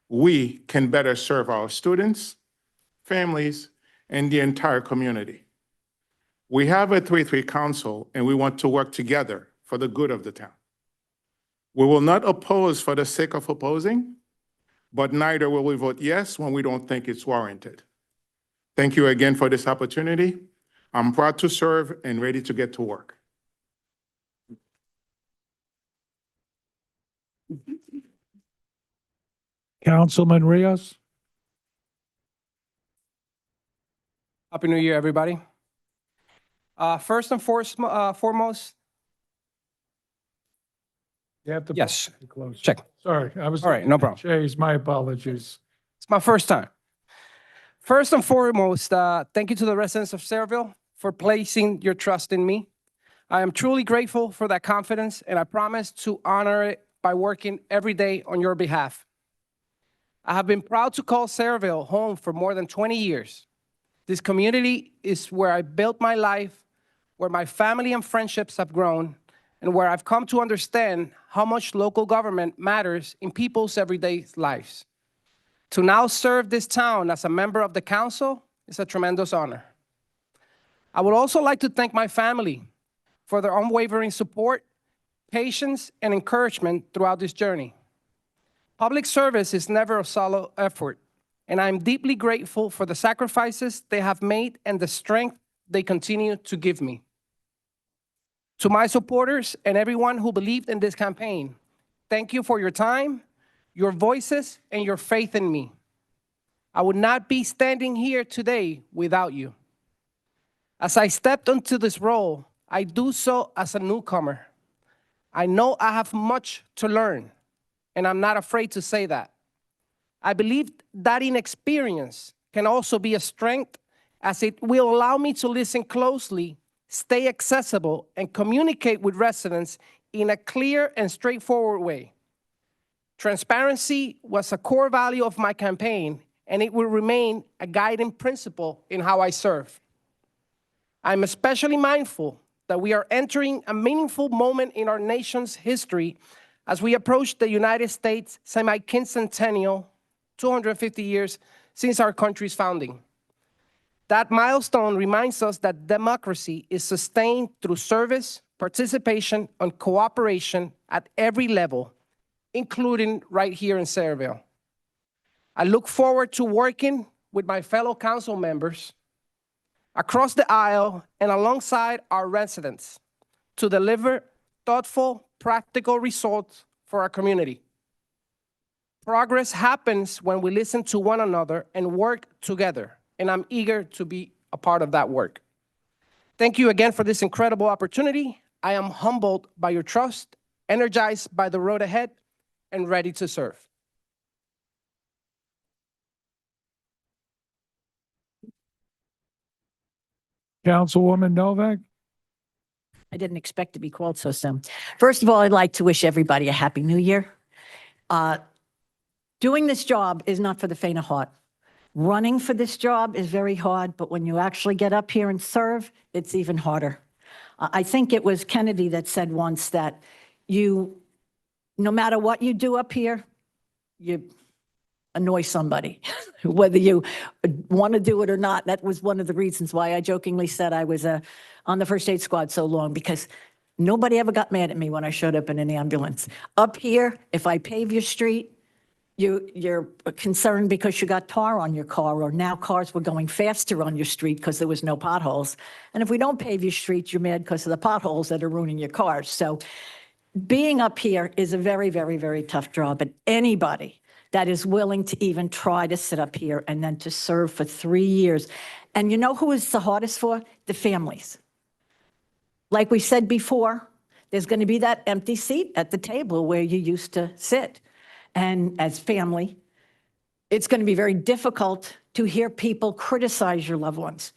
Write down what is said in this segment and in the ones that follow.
we can better serve our students, families, and the entire community. We have a 3-3 council, and we want to work together for the good of the town. We will not oppose for the sake of opposing, but neither will we vote yes when we don't think it's warranted. Thank you again for this opportunity. I'm proud to serve and ready to get to work. Councilman Rios. Happy New Year, everybody. First and foremost, You have to. yes, Be close. check. Sorry, I was. All right, no problem. Chase, my apologies. It's my first time. First and foremost, thank you to the residents of Sayreville for placing your trust in me. I am truly grateful for that confidence, and I promise to honor it by working every day on your behalf. I have been proud to call Sayreville home for more than 20 years. This community is where I built my life, where my family and friendships have grown, and where I've come to understand how much local government matters in people's everyday lives. To now serve this town as a member of the council is a tremendous honor. I would also like to thank my family for their unwavering support, patience, and encouragement throughout this journey. Public service is never a solo effort, and I'm deeply grateful for the sacrifices they have made and the strength they continue to give me. To my supporters and everyone who believed in this campaign, thank you for your time, your voices, and your faith in me. I would not be standing here today without you. As I stepped into this role, I do so as a newcomer. I know I have much to learn, and I'm not afraid to say that. I believe that inexperience can also be a strength, as it will allow me to listen closely, stay accessible, and communicate with residents in a clear and straightforward way. Transparency was a core value of my campaign, and it will remain a guiding principle in how I serve. I'm especially mindful that we are entering a meaningful moment in our nation's history as we approach the United States semi-quincentennial, 250 years since our country's founding. That milestone reminds us that democracy is sustained through service, participation, and cooperation at every level, including right here in Sayreville. I look forward to working with my fellow council members across the aisle and alongside our residents to deliver thoughtful, practical results for our community. Progress happens when we listen to one another and work together, and I'm eager to be a part of that work. Thank you again for this incredible opportunity. I am humbled by your trust, energized by the road ahead, and ready to serve. Councilwoman Novak. I didn't expect to be called so soon. First of all, I'd like to wish everybody a happy new year. Doing this job is not for the faint of heart. Running for this job is very hard, but when you actually get up here and serve, it's even harder. I think it was Kennedy that said once that no matter what you do up here, you annoy somebody, whether you want to do it or not. That was one of the reasons why I jokingly said I was on the first aid squad so long, because nobody ever got mad at me when I showed up in an ambulance. Up here, if I pave your street, you're concerned because you got tar on your car, or now cars were going faster on your street because there was no potholes. And if we don't pave your street, you're mad because of the potholes that are ruining your cars. So being up here is a very, very, very tough job. And anybody that is willing to even try to sit up here and then to serve for 3 years. And you know who is the hardest for? The families. Like we said before, there's going to be that empty seat at the table where you used to sit. And as family, it's going to be very difficult to hear people criticize your loved ones.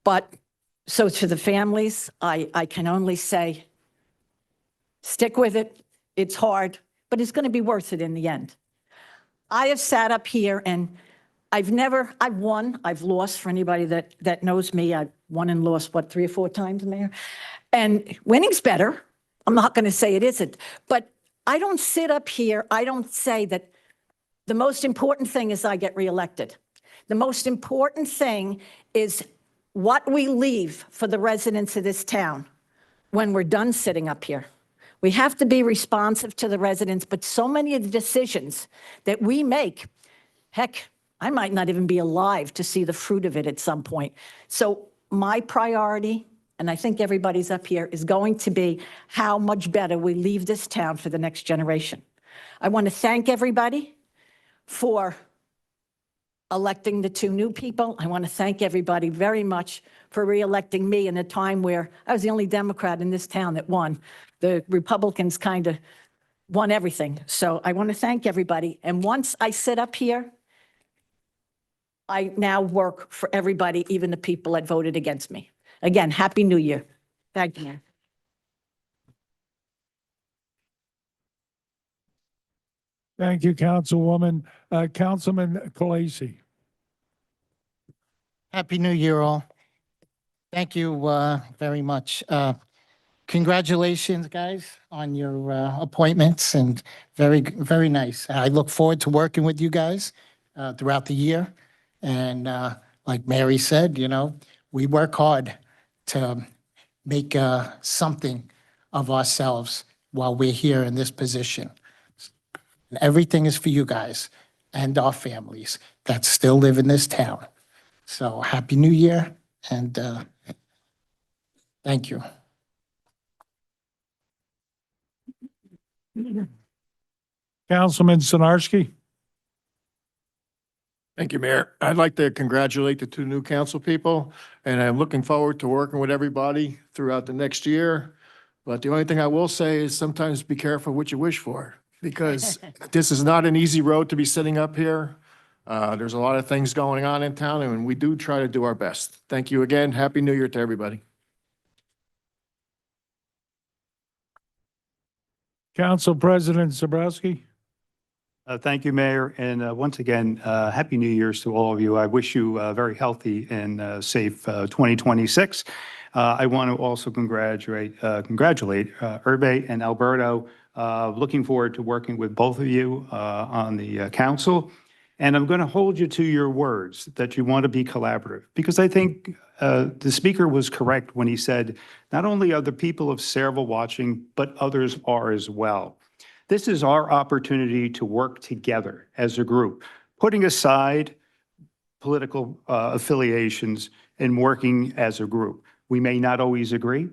But so to the families, I can only say, stick with it. It's hard, but it's going to be worth it in the end. I have sat up here and I've won, I've lost. For anybody that knows me, I've won and lost, 3 or 4 times, Mayor? And winning's better. I'm not going to say it isn't, but I don't sit up here, I don't say that The most important thing is I get reelected. The most important thing is what we leave for the residents of this town when we're done sitting up here. We have to be responsive to the residents, but so many of the decisions that we make, heck, I might not even be alive to see the fruit of it at some point. So my priority, and I think everybody's up here, is going to be how much better we leave this town for the next generation. I want to thank everybody for electing the two new people. I want to thank everybody very much for reelecting me in a time where I was the only Democrat in this town that won. The Republicans kind of won everything. So I want to thank everybody. And once I sit up here, I now work for everybody, even the people that voted against me. Again, Happy New Year. Thank you. Thank you, Councilwoman. Councilman Khaleesi. Happy New Year, all. Thank you very much. Congratulations, guys, on your appointments, and very, very nice. I look forward to working with you guys throughout the year. And like Mary said, we work hard to make something of ourselves while we're here in this position. And everything is for you guys and our families that still live in this town. So Happy New Year, and thank you. Councilman Sinarski. Thank you, Mayor. I'd like to congratulate the two new council people, and I'm looking forward to working with everybody throughout the next year. But the only thing I will say is sometimes be careful what you wish for, because this is not an easy road to be sitting up here. There's a lot of things going on in town, and we do try to do our best. Thank you again. Happy New Year to everybody. Council President Zabrowski. Thank you, Mayor. And once again, Happy New Year's to all of you. I wish you a very healthy and safe 2026. I want to also congratulate Hervé and Alberto. Looking forward to working with both of you on the council. And I'm going to hold you to your words that you want to be collaborative, because I think the speaker was correct when he said, not only are the people of Sayreville watching, but others are as well. This is our opportunity to work together as a group, putting aside political affiliations and working as a group. We may not always agree,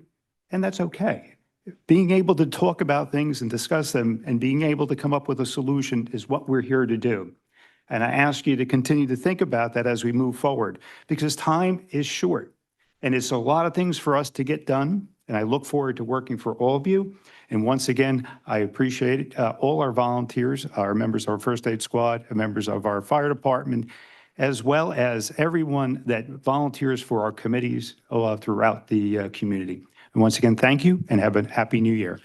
and that's okay. Being able to talk about things and discuss them and being able to come up with a solution is what we're here to do. And I ask you to continue to think about that as we move forward, because time is short and it's a lot of things for us to get done. And I look forward to working for all of you. And once again, I appreciate all our volunteers, our members of our first aid squad, members of our fire department, as well as everyone that volunteers for our committees throughout the community. And once again, thank you and have a Happy New Year.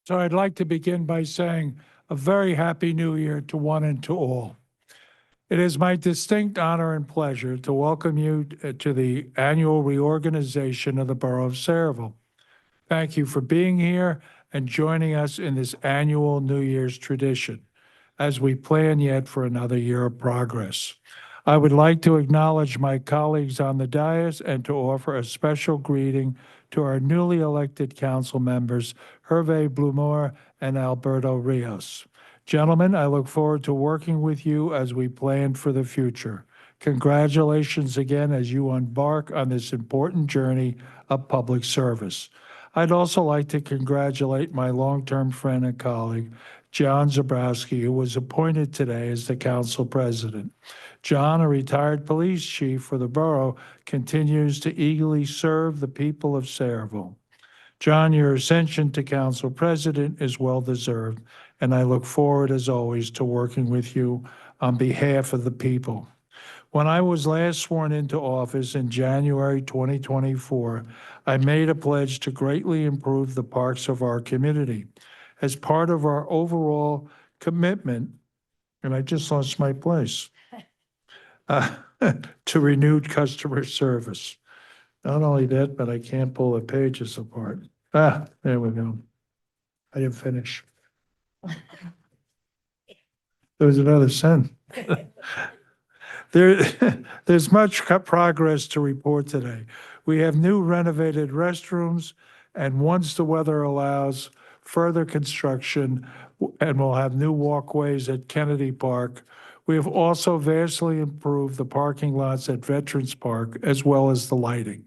So I'd like to begin by saying a very Happy New Year to one and to all. It is my distinct honor and pleasure to welcome you to the annual reorganization of the Borough of Sayreville. Thank you for being here and joining us in this annual New Year's tradition as we plan yet for another year of progress. I would like to acknowledge my colleagues on the dais and to offer a special greeting to our newly elected council members, Hervé Blumor and Alberto Rios. Gentlemen, I look forward to working with you as we plan for the future. Congratulations again as you embark on this important journey of public service. I'd also like to congratulate my long-term friend and colleague, John Zabrowski, who was appointed today as the council president. John, a retired police chief for the borough, continues to eagerly serve the people of Sayreville. John, your ascension to council president is well-deserved, and I look forward, as always, to working with you on behalf of the people. When I was last sworn into office in January 2024, I made a pledge to greatly improve the parks of our community. As part of our overall commitment, and I just lost my place, to renewed customer service. Not only that, but I can't pull the pages apart. There we go. I didn't finish. There was another sentence. There, there's much progress to report today. We have new renovated restrooms, and once the weather allows, further construction, and we'll have new walkways at Kennedy Park. We have also vastly improved the parking lots at Veterans Park, as well as the lighting.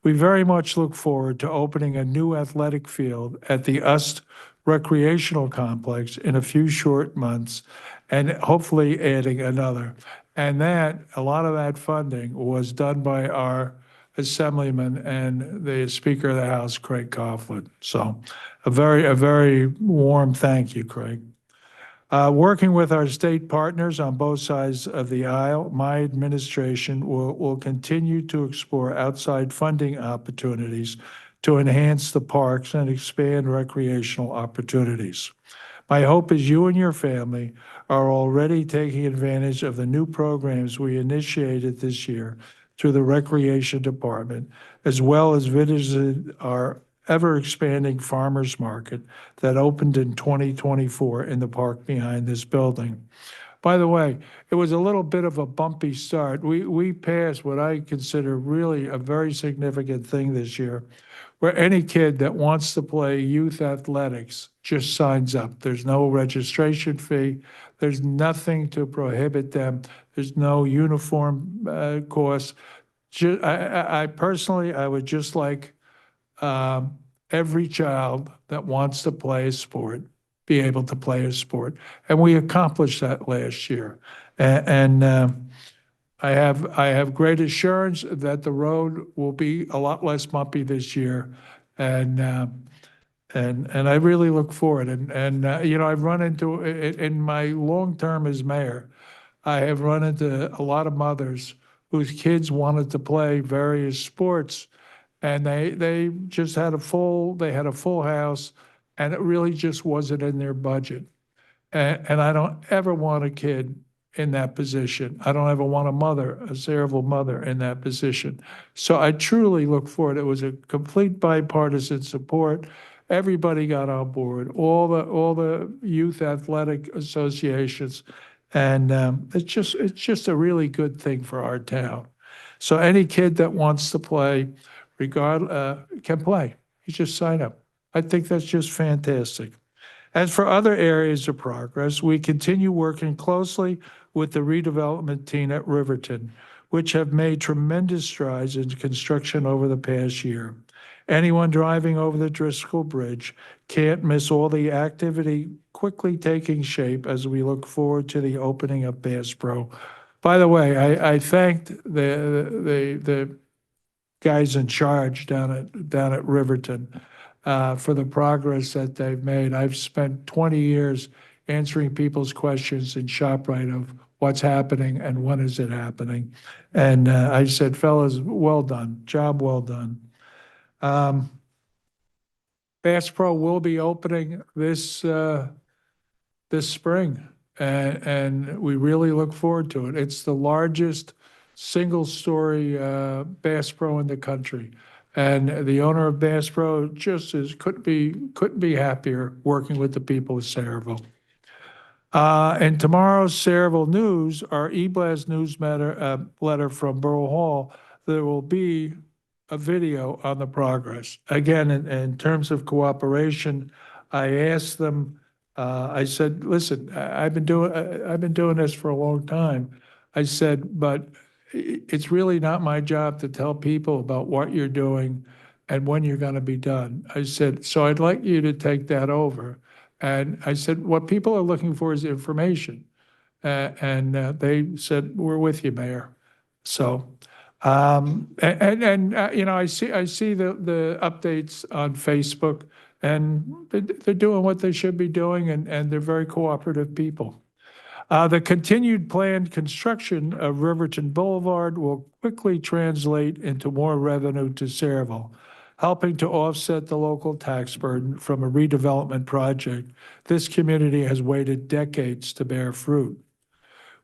We very much look forward to opening a new athletic field at the Ust Recreational Complex in a few short months, and hopefully adding another. And that, a lot of that funding was done by our Assemblyman and the Speaker of the House, Craig Coughlin. So a very warm thank you, Craig. Working with our state partners on both sides of the aisle, my administration will continue to explore outside funding opportunities to enhance the parks and expand recreational opportunities. My hope is you and your family are already taking advantage of the new programs we initiated this year through the Recreation Department, as well as visited our ever-expanding farmers market that opened in 2024 in the park behind this building. By the way, it was a little bit of a bumpy start. We passed what I consider really a very significant thing this year, where any kid that wants to play youth athletics just signs up. There's no registration fee. There's nothing to prohibit them. There's no uniform cost. I personally, I would just like every child that wants to play a sport be able to play a sport. And we accomplished that last year. And I have great assurance that the road will be a lot less bumpy this year. And I really look forward. You know, I've run into, in my long term as mayor, I have run into a lot of mothers whose kids wanted to play various sports, and they just had a full house, and it really just wasn't in their budget. And I don't ever want a kid in that position. I don't ever want a mother, a Sayreville mother in that position. So I truly look forward. It was a complete bipartisan support. Everybody got on board, all the youth athletic associations. And it's just a really good thing for our town. So any kid that wants to play, can play. You just sign up. I think that's just fantastic. As for other areas of progress, we continue working closely with the redevelopment team at Riverton, which have made tremendous strides in construction over the past year. Anyone driving over the Driscoll Bridge can't miss all the activity quickly taking shape as we look forward to the opening of Bass Pro. By the way, I thanked the guys in charge down at Riverton for the progress that they've made. I've spent 20 years answering people's questions in ShopRite of what's happening and when is it happening. And I said, fellas, well done, job well done. Bass Pro will be opening this spring, and we really look forward to it. It's the largest single-story Bass Pro in the country, and the owner of Bass Pro just couldn't be happier working with the people of Sayreville. In tomorrow's Sayreville News, our e-blast letter from Borough Hall, there will be a video on the progress. Again, in terms of cooperation, I asked them. I said, "Listen, I've been doing this for a long time." I said, "But it's really not my job to tell people about what you're doing and when you're going to be done." I said, "So I'd like you to take that over." And I said, "What people are looking for is information." And they said, "We're with you, Mayor." So, you know, I see the updates on Facebook, and they're doing what they should be doing, and they're very cooperative people. The continued planned construction of Riverton Boulevard will quickly translate into more revenue to Sayreville, helping to offset the local tax burden from a redevelopment project this community has waited decades to bear fruit.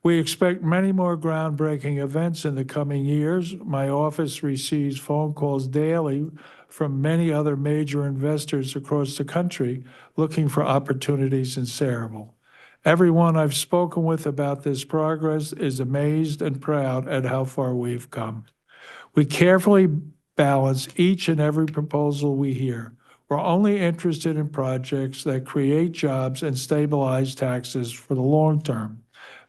We expect many more groundbreaking events in the coming years. My office receives phone calls daily from many other major investors across the country looking for opportunities in Saraville. Everyone I've spoken with about this progress is amazed and proud at how far we've come. We carefully balance each and every proposal we hear. We're only interested in projects that create jobs and stabilize taxes for the long term,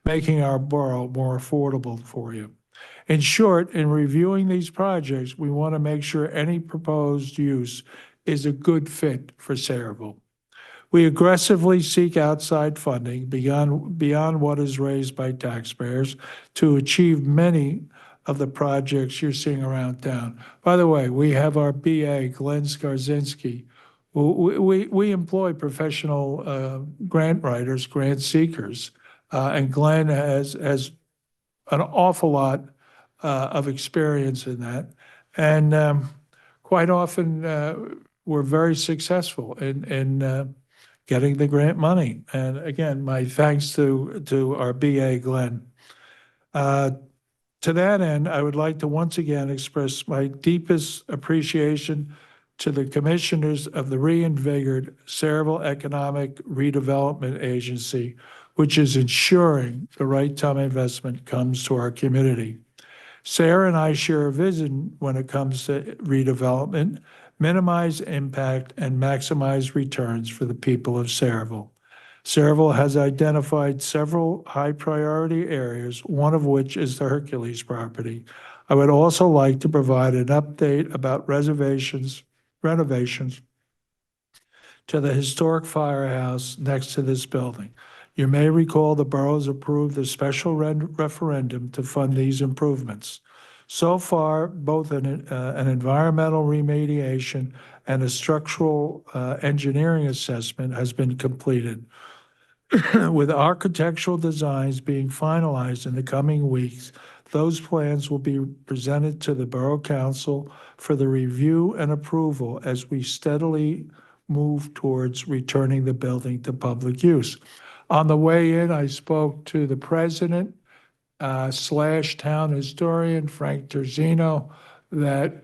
making our borough more affordable for you. In short, in reviewing these projects, we want to make sure any proposed use is a good fit for Saraville. We aggressively seek outside funding beyond what is raised by taxpayers to achieve many of the projects you're seeing around town. By the way, we have our BA, Glenn Skarzinski. We employ professional grant writers, grant seekers, and Glenn has an awful lot of experience in that. And quite often, we're very successful in getting the grant money. And again, my thanks to our BA, Glenn. To that end, I would like to once again express my deepest appreciation to the commissioners of the reinvigorated Saraville Economic Redevelopment Agency, which is ensuring the right time investment comes to our community. Sarah and I share a vision when it comes to redevelopment, minimize impact, and maximize returns for the people of Saraville. Saraville has identified several high-priority areas, one of which is the Hercules property. I would also like to provide an update about renovations to the historic firehouse next to this building. You may recall the boroughs approved a special referendum to fund these improvements. So far, both an environmental remediation and a structural engineering assessment has been completed. With architectural designs being finalized in the coming weeks, those plans will be presented to the Borough Council for the review and approval as we steadily move towards returning the building to public use. On the way in, I spoke to the president / town historian, Frank Terzino, that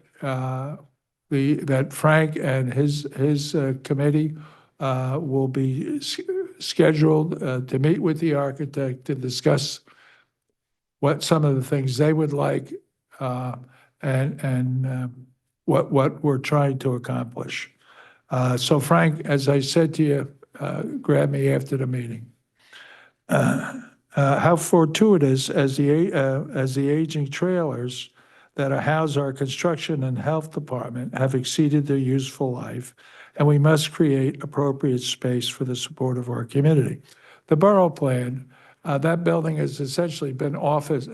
Frank and his committee will be scheduled to meet with the architect to discuss what some of the things they would like and what we're trying to accomplish. So Frank, as I said to you, grab me after the meeting. How fortuitous as the aging trailers that house our construction and health department have exceeded their useful life, and we must create appropriate space for the support of our community. The borough plan, that building has essentially been an office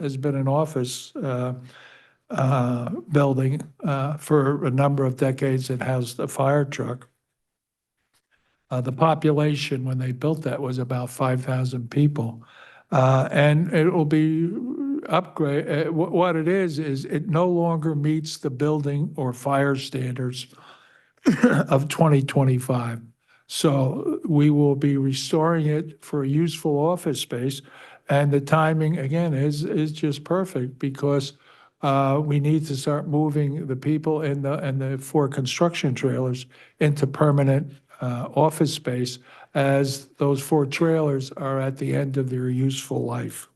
building for a number of decades. It housed a fire truck. The population when they built that was about 5,000 people. And it will be upgrade. What it is it no longer meets the building or fire standards of 2025. So we will be restoring it for a useful office space. And the timing, again, is just perfect because we need to start moving the people in the 4 construction trailers into permanent office space as those 4 trailers are at the end of their useful life.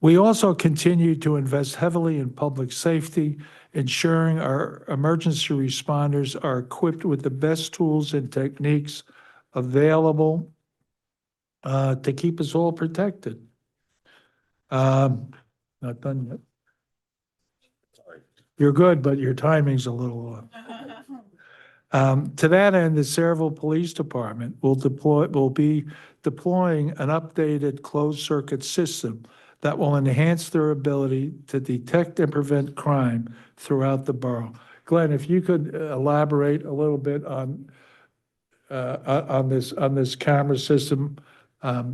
We also continue to invest heavily in public safety, ensuring our emergency responders are equipped with the best tools and techniques available to keep us all protected. Not done yet. You're good, but your timing's a little off. To that end, the Saraville Police Department will be deploying an updated closed-circuit system that will enhance their ability to detect and prevent crime throughout the borough. Glenn, if you could elaborate a little bit on this camera system.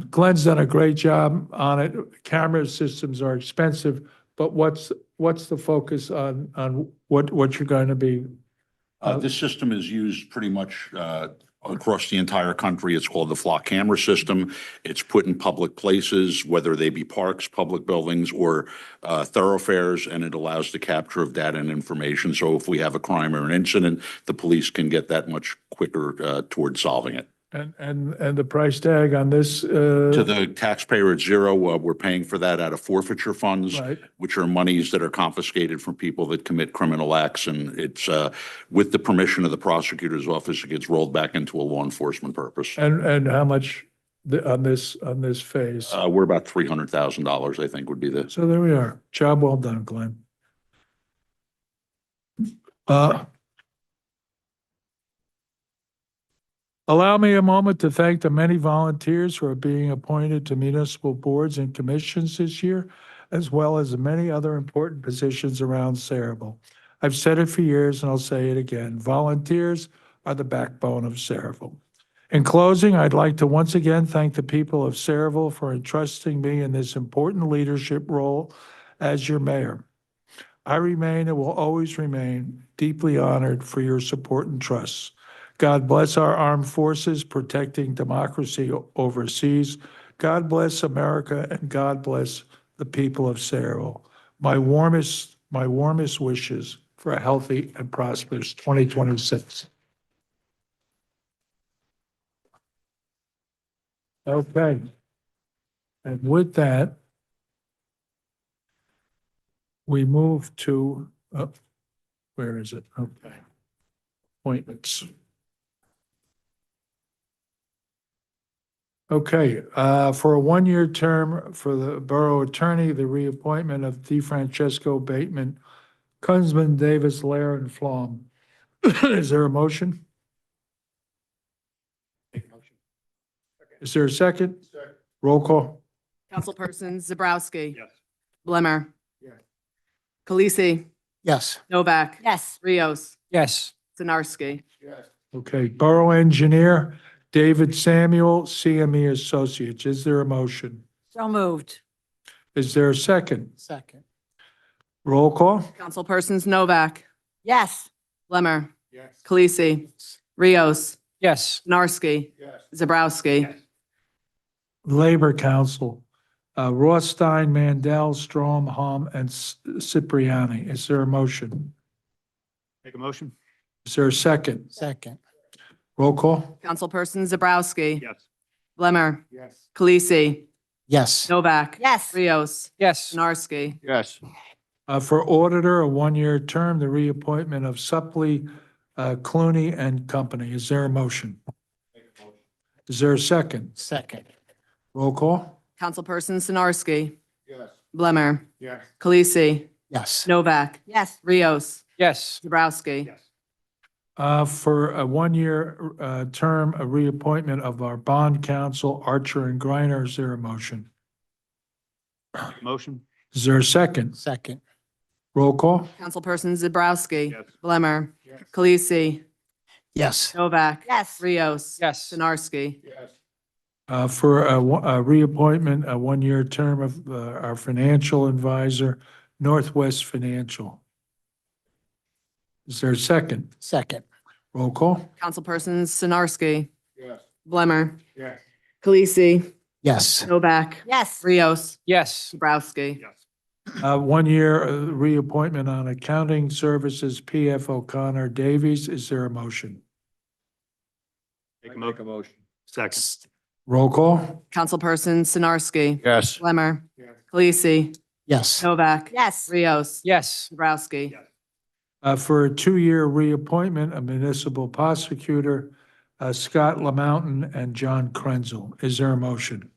Glenn's done a great job on it. Camera systems are expensive, but what's the focus on what you're going to be? This system is used pretty much across the entire country. It's called the Flock Camera System. It's put in public places, whether they be parks, public buildings, or thoroughfares, and it allows the capture of data and information. So if we have a crime or an incident, the police can get that much quicker towards solving it. And the price tag on this, To the taxpayer, it's zero. We're paying for that out of forfeiture funds, right, which are monies that are confiscated from people that commit criminal acts. And it's, with the permission of the prosecutor's office, it gets rolled back into a law enforcement purpose. and how much on this phase? We're about $300,000, I think would be the. So there we are. Job well done, Glenn. Allow me a moment to thank the many volunteers who are being appointed to municipal boards and commissions this year, as well as the many other important positions around Saraville. I've said it for years and I'll say it again. Volunteers are the backbone of Saraville. In closing, I'd like to once again thank the people of Saraville for entrusting me in this important leadership role as your mayor. I remain and will always remain deeply honored for your support and trust. God bless our armed forces protecting democracy overseas. God bless America, and God bless the people of Saraville. My warmest wishes for a healthy and prosperous 2026. Okay. And with that, we move to, where is it? Okay. Appointments. Okay, for a one-year term for the Borough Attorney, the reappointment of DeFrancesco, Bateman, Kunzman, Davis, Lair, and Flom. Is there a motion? Is there a second? Roll call. Councilperson Zabrowski. Yes. Blemmer. Yes. Khaleesi. Yes. Novak. Yes. Rios. Yes. Sinarski. Okay, Borough Engineer, David Samuel, CME Associates. Is there a motion? So moved. Is there a second? Second. Roll call? Councilpersons Novak. Yes. Blemmer. Yes. Khaleesi. Rios. Yes. Sinarski. Yes. Zabrowski. Labor Council, Rothstein, Mandel, Strom, Hom, and Cipriani. Is there a motion? Make a motion? Is there a second? Second. Roll call? Councilperson Zabrowski. Yes. Blemmer. Yes. Khaleesi. Yes. Novak. Yes. Rios. Yes. Sinarski. Yes. For Auditor, a one-year term, the reappointment of Suppley, Clooney and Company. Is there a motion? Is there a second? Second. Roll call? Councilperson Sinarski. Yes. Blemmer. Yes. Khaleesi. Yes. Novak. Yes. Rios. Yes. Zabrowski. For a one-year term, a reappointment of our bond counsel, Archer and Griner. Is there a motion? Motion? Is there a second? Second. Roll call? Councilperson Zabrowski. Yes. Blemmer. Yes. Khaleesi. Yes. Novak. Yes. Rios. Yes. Sinarski. Yes. For a reappointment, a one-year term of our financial advisor, Northwest Financial. Is there a second? Second. Roll call? Councilpersons Sinarski. Yes. Blemmer. Yes. Khaleesi. Yes. Novak. Yes. Rios. Yes. Zabrowski. Yes. One-year reappointment on accounting services, PF O'Connor Davies. Is there a motion? Make a motion. Second. Roll call? Councilperson Sinarski. Yes. Blemmer. Yes. Khaleesi. Yes. Novak. Yes. Rios. Yes. Zabrowski. For a two-year reappointment, a municipal prosecutor, Scott Lamountain and John Krenzel. Is there a motion?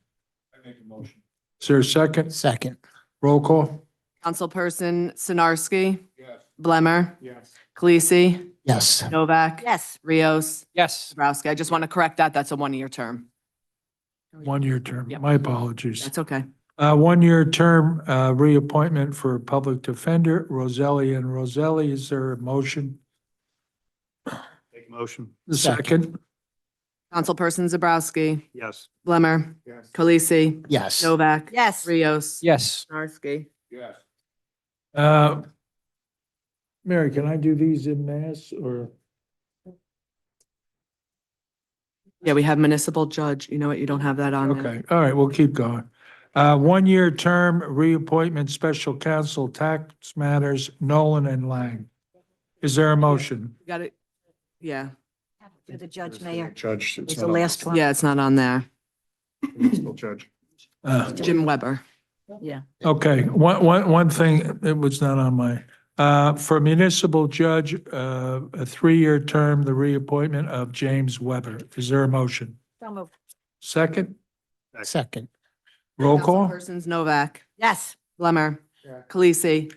I make a motion. Is there a second? Second. Roll call? Councilperson Sinarski. Yes. Blemmer. Yes. Khaleesi. Yes. Novak. Yes. Rios. Yes. Zabrowski. I just want to correct that. That's a one-year term. One-year term. Yep. My apologies. That's okay. One-year term, reappointment for public defender, Roselli and Roselli. Is there a motion? Make a motion? The Second. second? Councilperson Zabrowski. Yes. Blemmer. Yes. Khaleesi. Yes. Novak. Yes. Rios. Yes. Sinarski. Yes. Mary, can I do these in mass or? Yeah, we have municipal judge. You know what? You don't have that on there. Okay, all right, we'll keep going. 1-year term, reappointment, special counsel, tax matters, Nolan and Lang. Is there a motion? You got it? Yeah. To the judge, Mayor. Judge, Was the last one. Yeah, it's not on there. Judge. Jim Weber. Yeah. Okay, one thing, it was not on my, for municipal judge, a 3-year term, the reappointment of James Weber. Is there a motion? So moved. Second, Second. roll call? Councilpersons Novak, Yes. Blemmer, Khaleesi,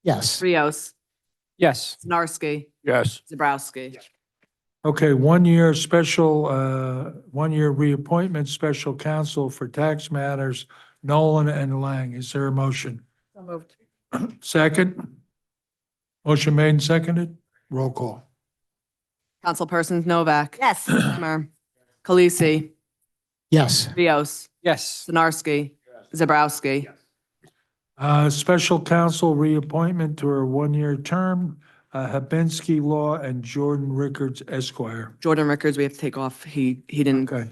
Yes. Rios, Yes. Sinarski, Yes. Zabrowski. Okay, 1-year special, 1-year reappointment, special counsel for tax matters, Nolan and Lang. Is there a motion? So moved. Second? Motion made and seconded? Roll call. Councilpersons Novak, Yes. Blemmer, Khaleesi, Yes. Rios, Yes. Sinarski, Zabrowski. Special counsel reappointment to a 1-year term, Habinski Law and Jordan Rickards Esquire. Jordan Rickards, we have to take off. He didn't Okay.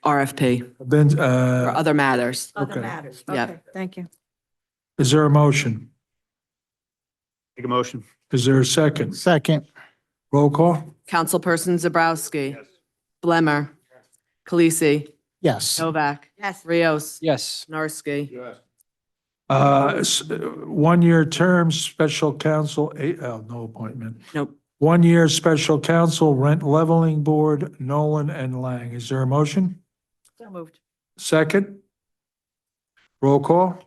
RFP Habins, or other matters. Other Okay. matters. Yeah. Okay, thank you. is there a motion? Make a motion. Is there a second? Second. Roll call? Councilperson Zabrowski, Blemmer, Khaleesi, Yes. Novak, Yes. Rios, Yes. Sinarski. 1-year term, special counsel, no appointment. Nope. 1-year special counsel, rent leveling board, Nolan and Lang. Is there a motion? So moved. Second? Roll call?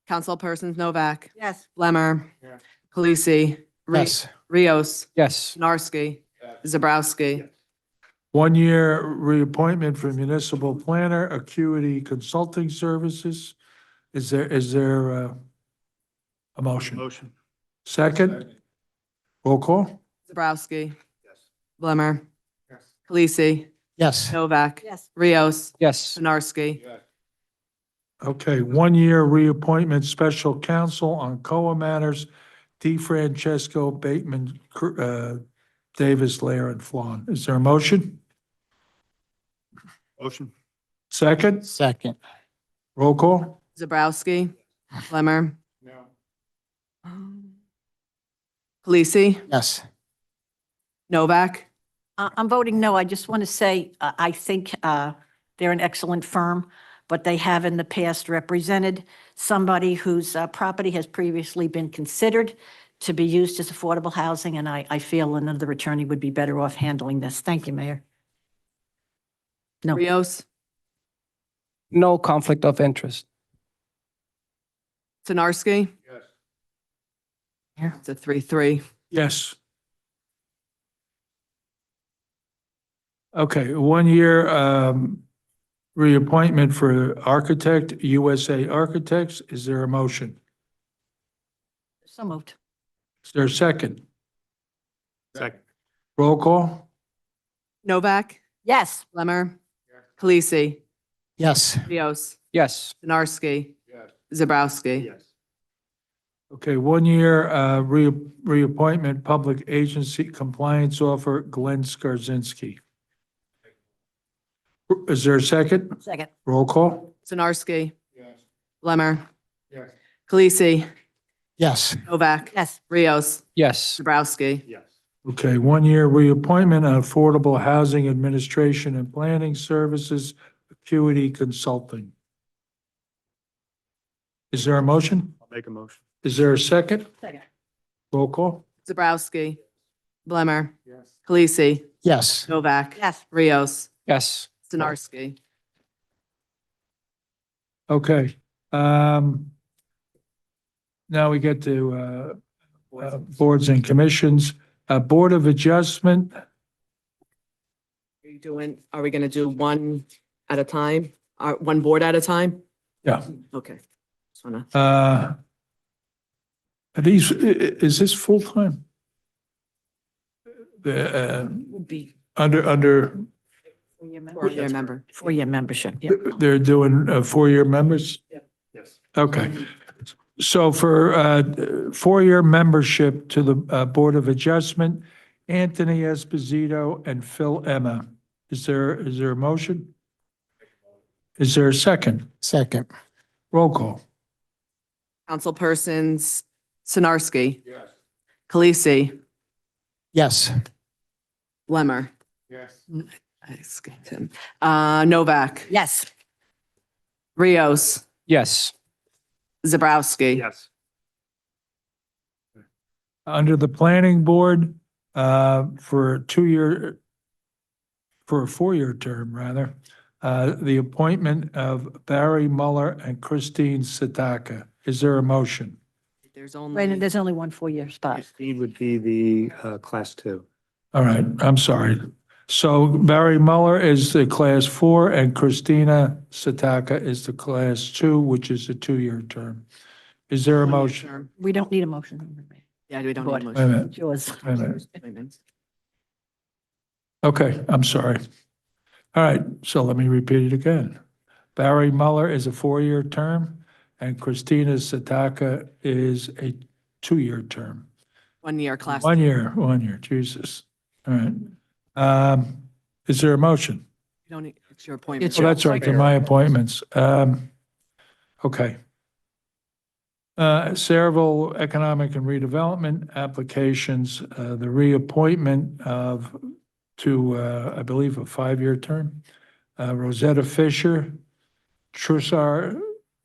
Councilpersons Novak, Yes. Blemmer, Khaleesi, Yes. Rios, Yes. Sinarski, Zabrowski. 1-year reappointment for municipal planner, Acuity Consulting Services. Is there a motion? Motion. Second? Roll call? Zabrowski. Blemmer. Khaleesi, Yes. Novak, Yes. Rios, Yes. Sinarski. Okay, 1-year reappointment, special counsel on COA matters, D. Francesco, Bateman, Davis, Lair, and Flan. Is there a motion? Motion. Second? Second. Roll call? Zabrowski, Blemmer. Khaleesi, Yes. Novak, I'm voting no. I just want to say, I think they're an excellent firm, but they have in the past represented somebody whose property has previously been considered to be used as affordable housing, and I feel another attorney would be better off handling this. Thank you, Mayor. No. Rios, No conflict of interest. Sinarski. Here. It's a 3-3. Yes. Okay, 1-year reappointment for architect, USA Architects. Is there a motion? So moved. Is there a second? Second. Roll call? Novak, Yes. Blemmer, Khaleesi, Yes. Rios, Yes. Sinarski, Zabrowski. Okay, 1-year reappointment, Public Agency Compliance Officer, Glenn Skarzinski. Is there a second? Second. Roll call? Sinarski. Blemmer. Khaleesi, Yes. Novak, Yes. Rios, Yes. Zabrowski. Okay, 1-year reappointment on Affordable Housing Administration and Planning Services, Acuity Consulting. Is there a motion? I'll make a motion. Is there a second? Second. Roll call? Zabrowski, Blemmer, Khaleesi, Yes. Novak, Yes. Rios, Yes. Sinarski. Okay. Now we get to boards and commissions. Board of Adjustment, Are we going to do one at a time? One board at a time? yeah. Okay. Just wanna- Are these, is this full-time? Would be Under, Four-year member. for-year membership. Yeah. they're doing 4-year members? Yes. Okay. So for 4-year membership to the Board of Adjustment, Anthony Esposito and Phil Emma. Is there a motion? Is there a second? Second. Roll call. Councilpersons Sinarski. Yes. Khaleesi. Yes. Blemmer. Yes. I skipped him. Novak. Yes. Rios. Yes. Zabrowski. Yes. Under the planning board, for a 4-year term, rather, the appointment of Barry Muller and Christine Sataka. Is there a motion? There's Right, only, and there's only one 4-year spot. Christine would be the Class 2. All right, I'm sorry. So Barry Muller is the Class 4 and Christina Sataka is the Class 2, which is a 2-year term. Is there a motion? We don't need a motion. yeah, we don't need a Wait a motion. minute, It's yours. wait a minute. Appointments. Okay, I'm sorry. All right, so let me repeat it again. Barry Muller is a 4-year term, and Christina Sataka is a 2-year term. 1 year class. 1 year, Jesus. All right. Is there a motion? You don't need, it's your appointment. Oh, that's right, they're my appointments. Okay. Saraville Economic and Redevelopment applications, the reappointment to, I believe, a 5-year term. Rosetta Fisher, Trussar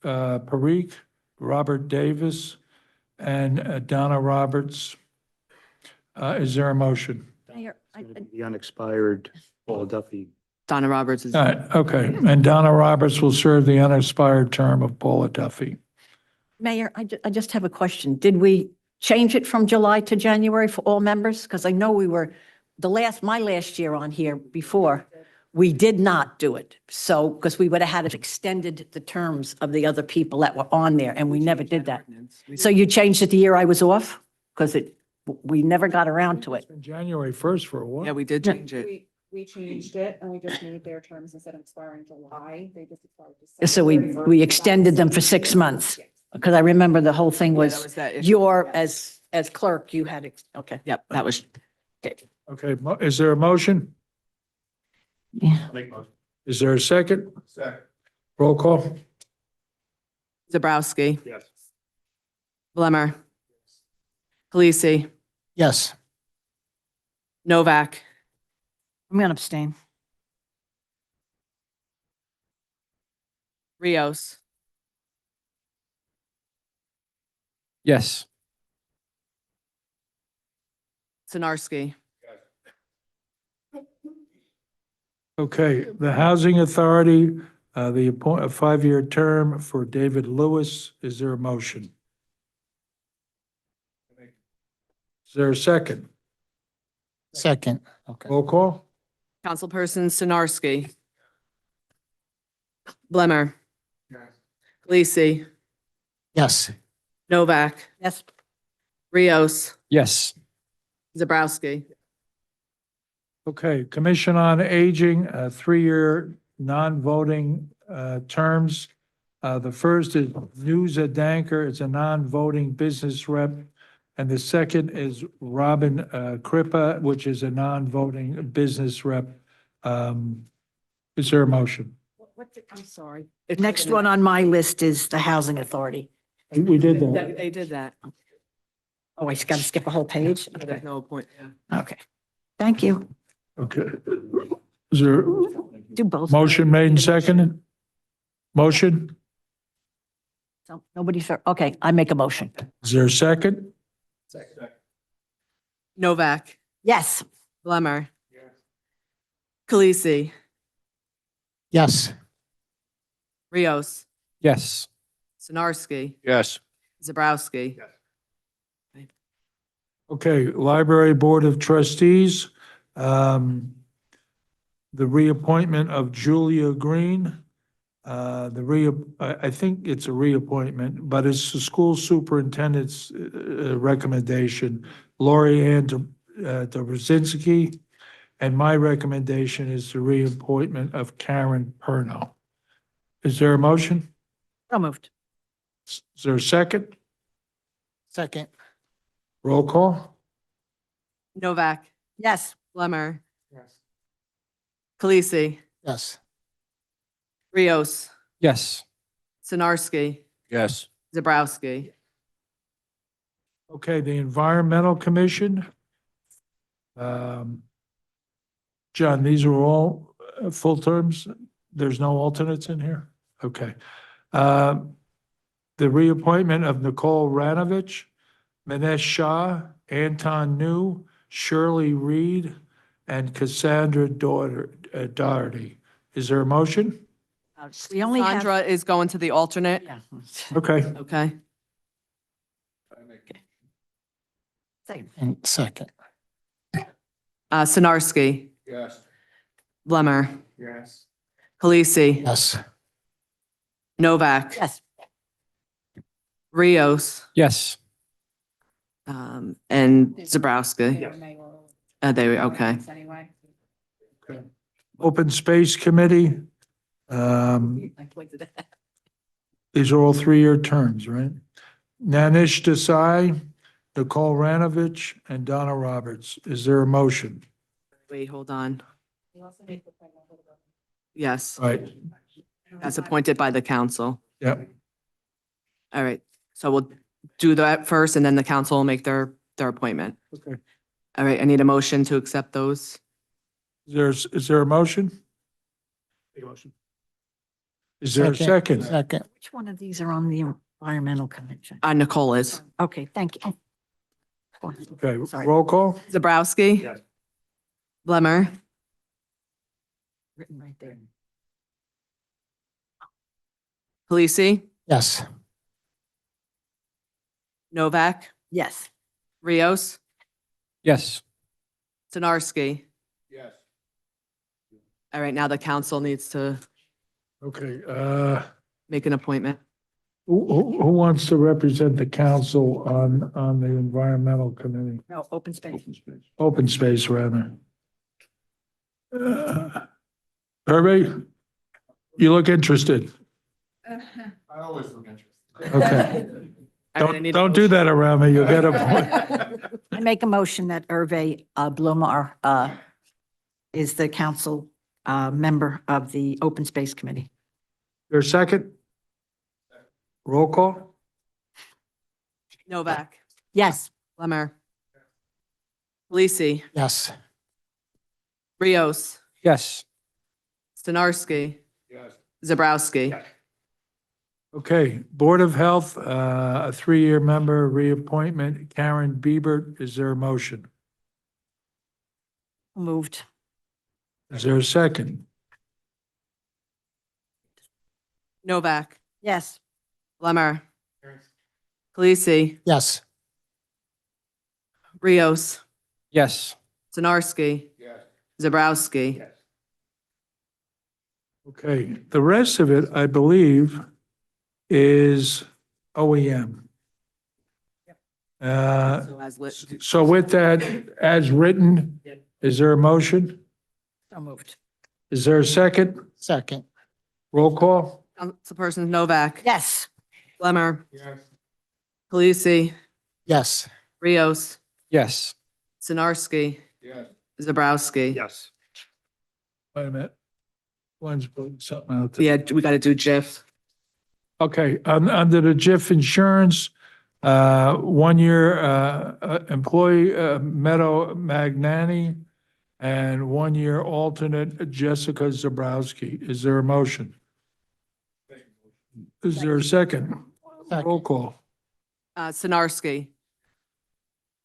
Parikh, Robert Davis, and Donna Roberts. Is there a motion? Mayor, The unexpired Paul Duffy. Donna Roberts is. All right, okay. And Donna Roberts will serve the unexpired term of Paula Duffy. Mayor, I just have a question. Did we change it from July to January for all members? Because I know we were, my last year on here before, we did not do it. So, because we would have had it extended the terms of the other people that were on there, and we never did that. So you changed it the year I was off? Because we never got around to it. It's been January 1st for a while. Yeah, we did change it. We changed it and we just made their terms instead of expiring July, they just expired December. So we extended them for 6 months. Because I remember the whole thing Yeah, that was, that issue. your, as clerk, you had, okay. Yep, that was, Okay, is there a motion? Yeah. Is there a second? Second. Roll call? Zabrowski. Yes. Blemmer. Khaleesi. Yes. Novak. I'm going to abstain. Rios. Yes. Sinarski. Okay, the Housing Authority, a 5-year term for David Lewis. Is there a motion? Is there a second? Second. Okay. Roll call? Councilperson Sinarski. Blemmer. Khaleesi. Yes. Novak. Yes. Rios. Yes. Zabrowski. Okay, Commission on Aging, 3-year non-voting terms. The first is Nusa Danker, it's a non-voting business rep. And the second is Robin Crippa, which is a non-voting business rep. Is there a motion? I'm sorry. The next one on my list is the Housing Authority. We did that. They did that. Oh, I got to skip a whole page? Okay. There's no point. Yeah. Okay. Thank you. Okay. Is there Do both. motion made and seconded? Motion? So nobody's, okay, I make a motion. Is there a second? Novak. Yes. Blemmer. Khaleesi. Yes. Rios. Yes. Sinarski. Yes. Zabrowski. Okay, Library Board of Trustees. The reappointment of Julia Green. I think it's a reappointment, but it's the school superintendent's recommendation. Lori Ann Dobrzinski, and my recommendation is the reappointment of Karen Perno. Is there a motion? So moved. Is there a second? Second. Roll call? Novak. Yes. Blemmer. Khaleesi, Yes. Rios, Yes. Sinarski, Yes. Zabrowski. Okay, the Environmental Commission. John, these are all full terms? There's no alternates in here? Okay. The reappointment of Nicole Ranovich, Manesh Shah, Anton New, Shirley Reed, and Cassandra Doherty. Is there a motion? We only have. Sandra is going to the alternate. Yeah. Okay, Okay. Second. And second. Sinarski, Yes. Blemmer, Yes. Khaleesi, Yes. Novak, Yes. Rios, Yes. and Zabrowski. They were mayoral They, okay. appointments Anyway. Open Space Committee. I pointed it out. These are all three-year terms, right? Nanish Desai, Nicole Ranovich, and Donna Roberts. Is there a motion? Wait, hold on. We also made the appointment for the- Yes, Right, as appointed by the council. yep. All right, so we'll do that first and then the council will make their appointment. Okay. All right, I need a motion to accept those. Is there a motion? Make a motion. Is there a second? Second. Which one of these are on the Environmental Commission? Nicole is. Okay, thank you. Okay, Sorry. roll call? Zabrowski. Yes. Blemmer, Written right there. Khaleesi, Yes. Novak, Yes. Rios, Yes. Sinarski. Yes. All right, now the council needs to Okay, make an appointment. who wants to represent the council on the Environmental Committee? No, open space. Open Space, rather. Herbie, you look interested. I always look interested. Okay. All right, I need a Don't do motion. that around me. You'll get a point. I make a motion that Hervé Blumar is the council member of the Open Space Committee. Your second? Roll call? Novak, Yes. Blemmer, Khaleesi, Yes. Rios, Yes. Sinarski, Yes. Zabrowski. Okay, Board of Health, a three-year member reappointment, Karen Biebert. Is there a motion? Moved. Is there a second? Novak, Yes. Blemmer, Khaleesi, Yes. Rios, Yes. Sinarski, Yes. Zabrowski. Okay, the rest of it, I believe, is OEM. So as lit. So with that, as written, is there a motion? So moved. Is there a second? Second. Roll call? Councilperson Novak. Yes. Blemmer, Yes. Khaleesi, Yes. Rios, Yes. Sinarski, Yes. Zabrowski. Yes. Wait a minute. One's putting something out there. Yeah, we got to do JIF. Okay, under the JIF insurance, 1 year, employee, Meadow Magnani, and 1 year alternate Jessica Zabrowski. Is there a motion? Is there a second? Second. Roll call. Sinarski,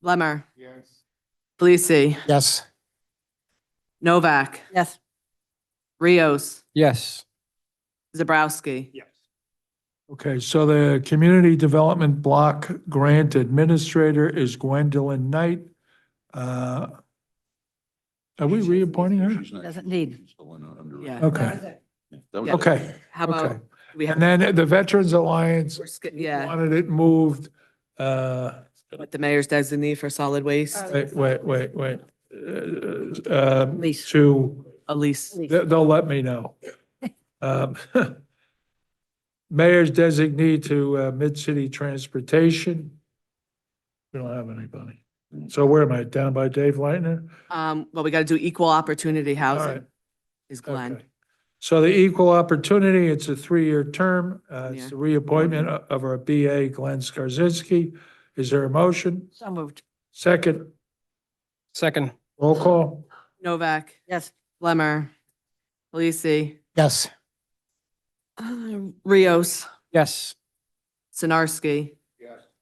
Blemmer, Yes. Khaleesi, Yes. Novak, Yes. Rios, Yes. Zabrowski. Yes. Okay, so the Community Development Block Grant Administrator is Gwendolyn Knight. Are we reappointing her? She's not- Doesn't need. she's still under- Yeah. Okay, That was- okay, How about, okay. we And have, then the Veterans Alliance yeah, wanted it moved, with the mayor's designee for solid waste, wait. Lease. To, Elise. they'll let me know. Um, Mayor's designee to Mid-City Transportation. We don't have anybody. So where am I? Down by Dave Leitner? Well, we got to do equal opportunity All right. housing. is Glenn. Okay. So the equal opportunity, it's a 3-year term. It's Yeah. the reappointment of our BA Glenn Skarzinski. Is there a motion? So moved. Second, Second. roll call? Novak, Yes. Blemmer, Pelisi, Yes. Rios, Yes. Sinarski.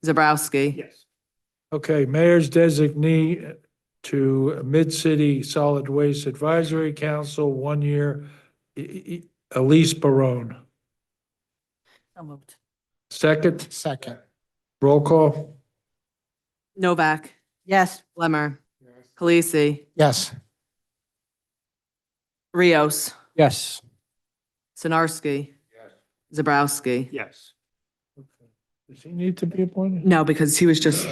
Zabrowski. Yes. Okay, mayor's designee to Mid-City Solid Waste Advisory Council, 1 year, Elise Barone. So moved. Second, Second. roll call? Novak, Yes. Blemmer, Pelisi, Yes. Rios, Yes. Sinarski. Zabrowski. Yes. Does he need to be appointed? No, because he was just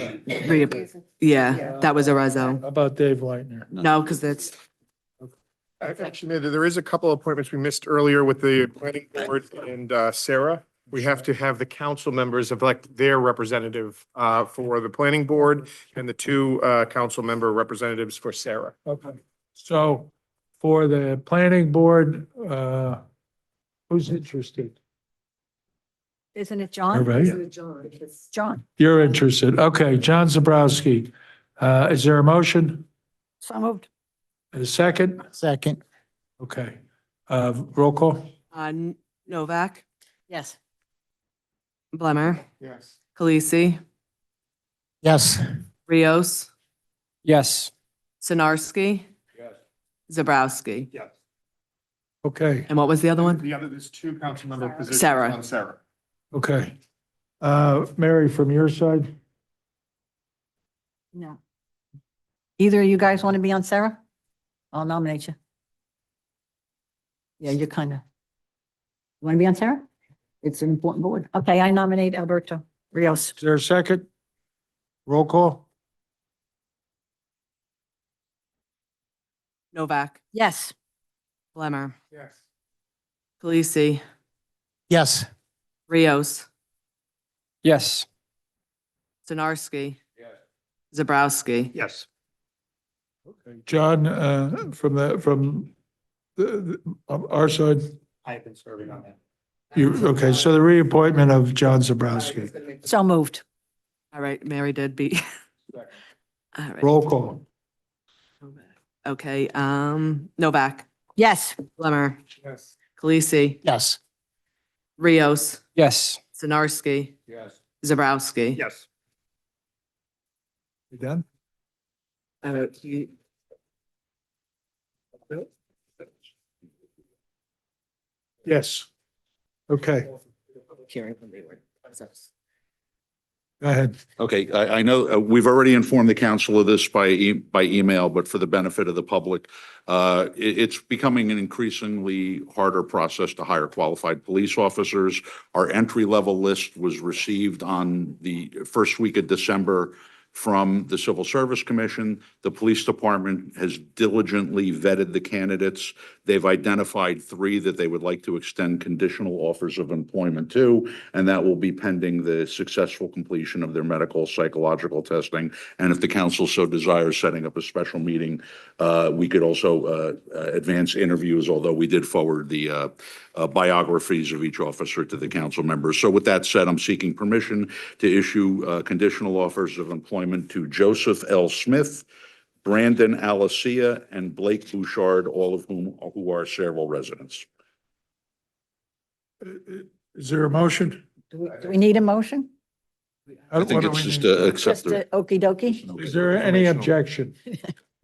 yeah, that was a reso. How about Dave Leitner? No, because that's, Actually, Mayor, there is a couple of appointments we missed earlier with the planning board and Sarah. We have to have the council members elect their representative for the planning board and the 2 council member representatives for Sarah. Okay. So for the planning board, who's interested? Isn't it John? Everybody? John. You're interested. Okay, John Zabrowski. Is there a motion? So moved. A second? Second. Okay. Roll call? Novak, Yes. Blemmer, Yes. Pelisi, Yes. Rios, Yes. Sinarski. Zabrowski. Yes. Okay, And what was the other one? The other, there's 2 council member positions Sarah. on Sarah. okay. Mary, from your side? No. Either of you guys want to be on Sarah? I'll nominate you. Yeah, you're kind of. You want to be on Sarah? It's an important board. Okay, I nominate Alberto Rios. Is there a second? Roll call? Novak, Yes. Blemmer, Yes. Pelisi, Yes. Rios, Yes. Sinarski. Zabrowski. Yes. Okay. John, from our side, I have been serving on that. okay, so the reappointment of John Zabrowski. So moved. All right, Mary did beat. All right, Roll call? okay, Novak, Yes. Blemmer, Yes. Pelisi, Yes. Rios, Yes. Sinarski, Yes. Zabrowski. Yes. You done? You- Yes. Okay, Hearing from the board. go ahead. Okay, I know, we've already informed the council of this by email, but for the benefit of the public, it's becoming an increasingly harder process to hire qualified police officers. Our entry-level list was received on the first week of December from the Civil Service Commission. The police department has diligently vetted the candidates. They've identified 3 that they would like to extend conditional offers of employment to, and that will be pending the successful completion of their medical, psychological testing. And if the council so desires, setting up a special meeting, we could also advance interviews, although we did forward the biographies of each officer to the council members. So with that said, I'm seeking permission to issue conditional offers of employment to Joseph L. Smith, Brandon Alicia, and Blake Bouchard, all of who are Sayreville residents. Is there a motion? Do we need a motion? I think What do it's we just need? accept Just a okey dokey? Is there any objection?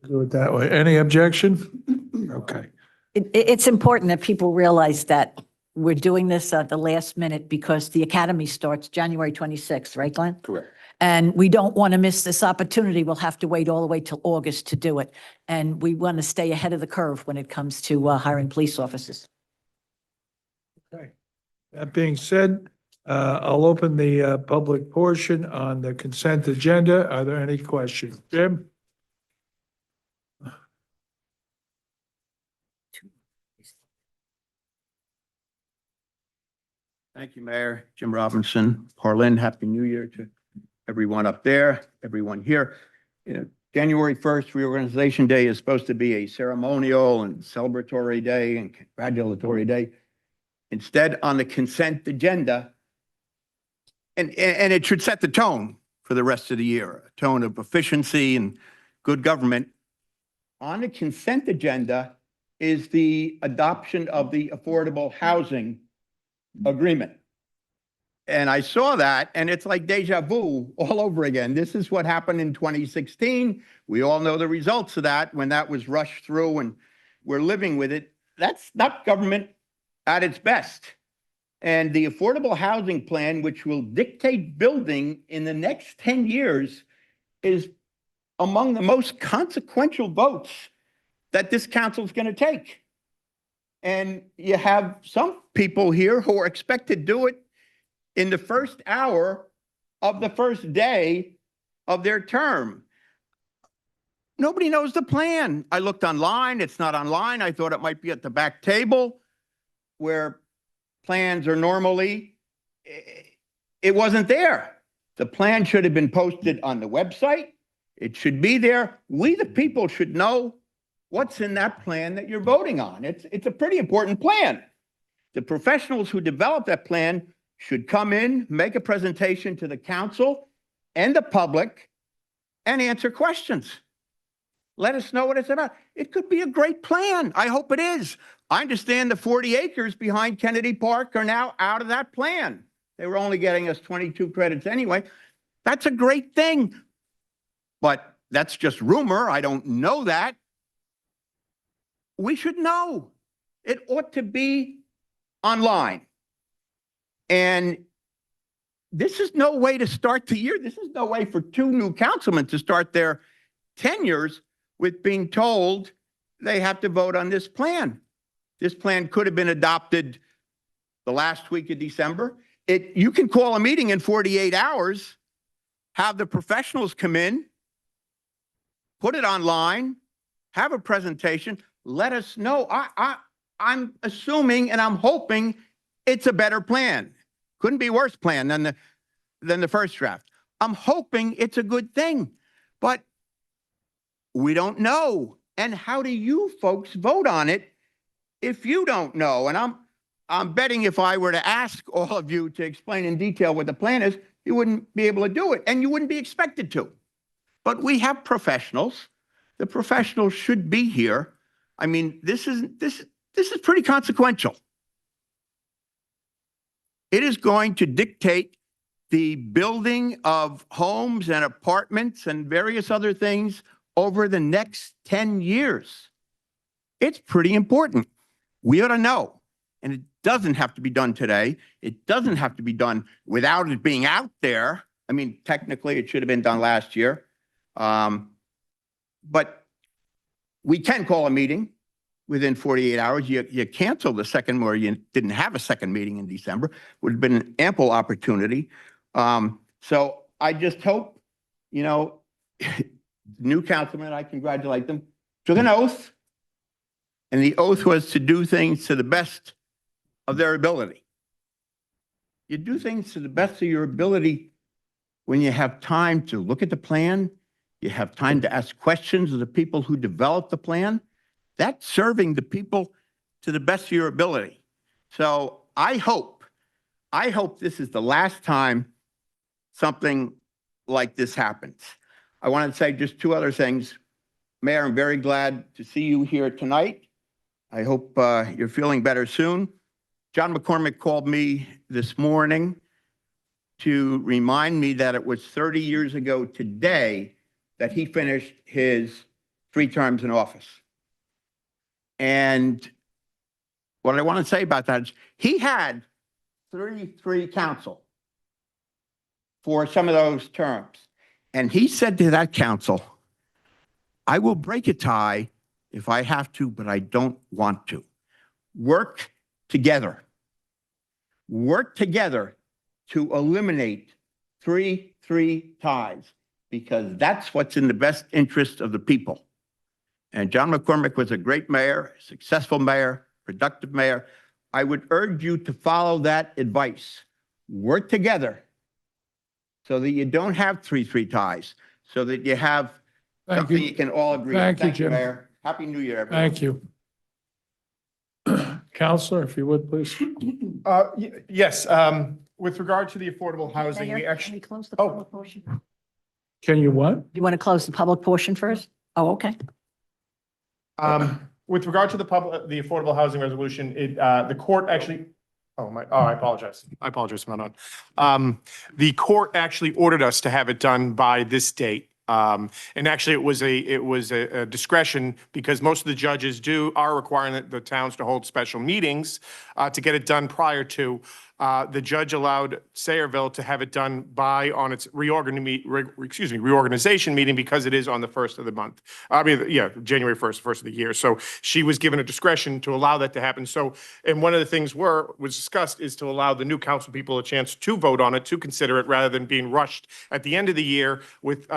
Do it that way. Any objection? Okay. It's important that people realize that we're doing this at the last minute because the academy starts January 26th, right, Glenn? Correct. And we don't want to miss this opportunity. We'll have to wait all the way till August to do it. And we want to stay ahead of the curve when it comes to hiring police officers. Okay. That being said, I'll open the public portion on the consent agenda. Are there any questions? Jim? Thank you, Mayor. Jim Robinson, Parlin, Happy New Year to everyone up there, everyone here. You know, January 1st, Reorganization Day is supposed to be a ceremonial and celebratory day and congratulatory day. Instead, on the consent agenda, and it should set the tone for the rest of the year, a tone of efficiency and good government. On the consent agenda is the adoption of the Affordable Housing Agreement. And I saw that, and it's like deja vu all over again. This is what happened in 2016. We all know the results of that when that was rushed through, and we're living with it. That's not government at its best. And the Affordable Housing Plan, which will dictate building in the next 10 years, is among the most consequential votes that this council is going to take. And you have some people here who are expected to do it in the first hour of the first day of their term. Nobody knows the plan. I looked online. It's not online. I thought it might be at the back table where plans are normally. It wasn't there. The plan should have been posted on the website. It should be there. We, the people, should know what's in that plan that you're voting on. It's a pretty important plan. The professionals who developed that plan should come in, make a presentation to the council and the public, and answer questions. Let us know what it's about. It could be a great plan. I hope it is. I understand the 40 acres behind Kennedy Park are now out of that plan. They were only getting us 22 credits anyway. That's a great thing. But that's just rumor. I don't know that. We should know. It ought to be online. And this is no way to start the year. This is no way for two new councilmen to start their tenures with being told they have to vote on this plan. This plan could have been adopted the last week of December. You can call a meeting in 48 hours, have the professionals come in, put it online, have a presentation, let us know. I'm assuming and I'm hoping it's a better plan. Couldn't be a worse plan than the first draft. I'm hoping it's a good thing, but we don't know. And how do you folks vote on it if you don't know? And I'm betting if I were to ask all of you to explain in detail what the plan is, you wouldn't be able to do it, and you wouldn't be expected to. But we have professionals. The professionals should be here. I mean, this is pretty consequential. It is going to dictate the building of homes and apartments and various other things over the next 10 years. It's pretty important. We ought to know. And it doesn't have to be done today. It doesn't have to be done without it being out there. I mean, technically, it should have been done last year. But we can call a meeting within 48 hours. You cancel the second, or you didn't have a second meeting in December, would have been an ample opportunity. So I just hope, new councilmen, I congratulate them, took an oath, and the oath was to do things to the best of their ability. You do things to the best of your ability when you have time to look at the plan, you have time to ask questions of the people who developed the plan. That's serving the people to the best of your ability. So I hope this is the last time something like this happens. I want to say just two other things. Mayor, I'm very glad to see you here tonight. I hope you're feeling better soon. John McCormick called me this morning to remind me that it was 30 years ago today that he finished his 3 terms in office. And what I want to say about that is he had 33 council for some of those terms. And he said to that council, I will break a tie if I have to, but I don't want to. Work together. Work together to eliminate 3 ties, because that's what's in the best interest of the people. And John McCormick was a great mayor, successful mayor, productive mayor. I would urge you to follow that advice. Work together so that you don't have 3 ties, so that you have Thank Something you. you can all agree on. Thank you, Thank you, Jim. Mayor. Happy New Year, everyone. Thank you. Counselor, if you would, please. Yes, with regard to the affordable housing, we Mayor, can actually, we close the Oh. public portion? Can you what? You want to close the public portion first? Oh, okay. with regard to the affordable housing resolution, the court actually, I apologize. I apologize for not on. The court actually ordered us to have it done by this date. And actually, it was a discretion because most of the judges are requiring the towns to hold special meetings to get it done prior to. The judge allowed Sayreville to have it done on its reorganization meeting because it is on the first of the month. January 1st, first of the year. So she was given a discretion to allow that to happen. So, and one of the things was discussed is to allow the new council people a chance to vote on it, to consider it, rather than being rushed at the end of the year with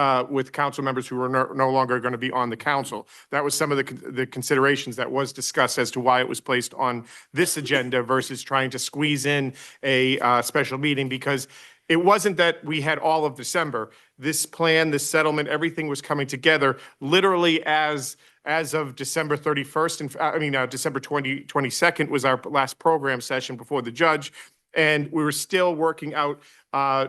council members who are no longer going to be on the council. That was some of the considerations that was discussed as to why it was placed on this agenda versus trying to squeeze in a special meeting, because it wasn't that we had all of December. This plan, this settlement, everything was coming together literally as of December 31st. And December 22nd was our last program session before the judge. And we were still working out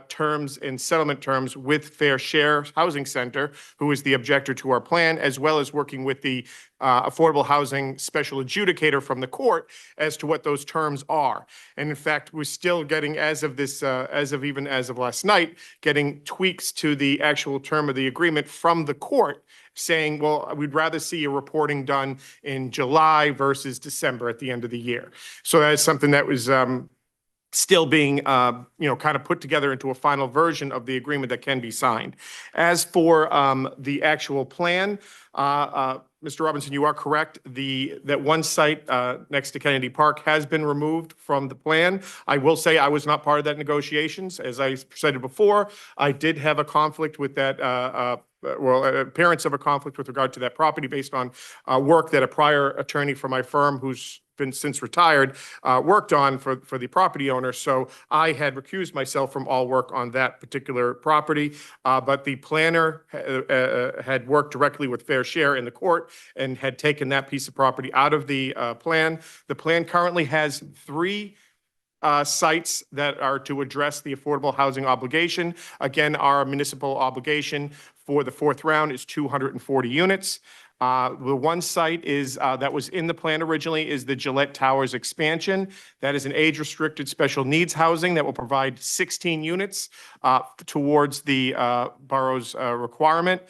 terms and settlement terms with Fair Share Housing Center, who is the objector to our plan, as well as working with the Affordable Housing Special Adjudicator from the court as to what those terms are. And in fact, we're still getting, as of last night, getting tweaks to the actual term of the agreement from the court, saying, well, we'd rather see a reporting done in July versus December at the end of the year. So that is something that was still being, kind of put together into a final version of the agreement that can be signed. As for the actual plan, Mr. Robinson, you are correct. That one site next to Kennedy Park has been removed from the plan. I will say I was not part of that negotiations. As I said before, I did have a conflict with that, appearance of a conflict with regard to that property based on work that a prior attorney for my firm, who's been since retired, worked on for the property owner. So I had recused myself from all work on that particular property. But the planner had worked directly with Fair Share in the court and had taken that piece of property out of the plan. The plan currently has 3 sites that are to address the affordable housing obligation. Again, our municipal obligation for the 4th round is 240 units. The one site that was in the plan originally is the Gillette Towers expansion. That is an age-restricted special needs housing that will provide 16 units towards the borough's requirement.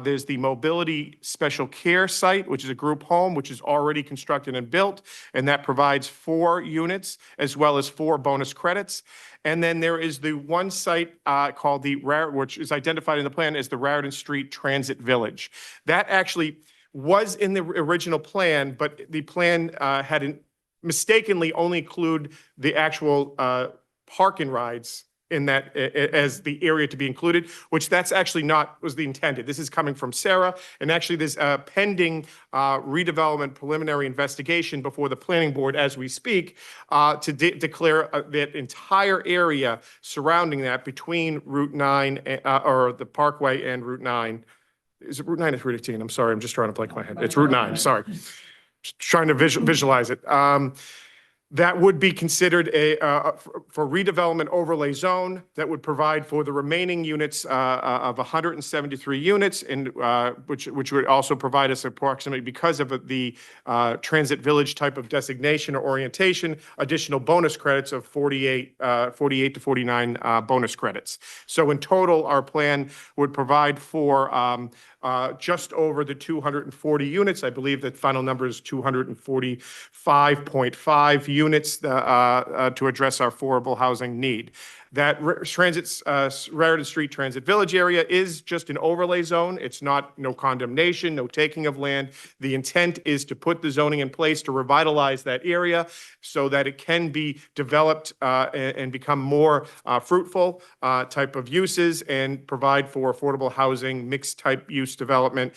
There's the Mobility Special Care Site, which is a group home, which is already constructed and built, and that provides 4 units as well as 4 bonus credits. And then there is the one site called which is identified in the plan as the Raritan Street Transit Village. That actually was in the original plan, but the plan mistakenly only include the actual park and rides in that as the area to be included, which that's actually was the intended. This is coming from Sarah, and actually there's a pending redevelopment preliminary investigation before the planning board as we speak to declare that entire area surrounding that between Route 9 or the Parkway and Route 9. Is it Route 9 or Route 18? I'm sorry, I'm just trying to blank my head. It's Route 9, sorry. Just trying to visualize it. That would be considered for redevelopment overlay zone that would provide for the remaining units of 173 units, and which would also provide us approximately, because of the transit village type of designation or orientation, additional bonus credits of 48 to 49 bonus credits. So in total, our plan would provide for just over the 240 units. I believe that final number is 245.5 units to address our affordable housing need. That Raritan Street Transit Village area is just an overlay zone. It's no condemnation, no taking of land. The intent is to put the zoning in place to revitalize that area so that it can be developed and become more fruitful type of uses and provide for affordable housing, mixed type use development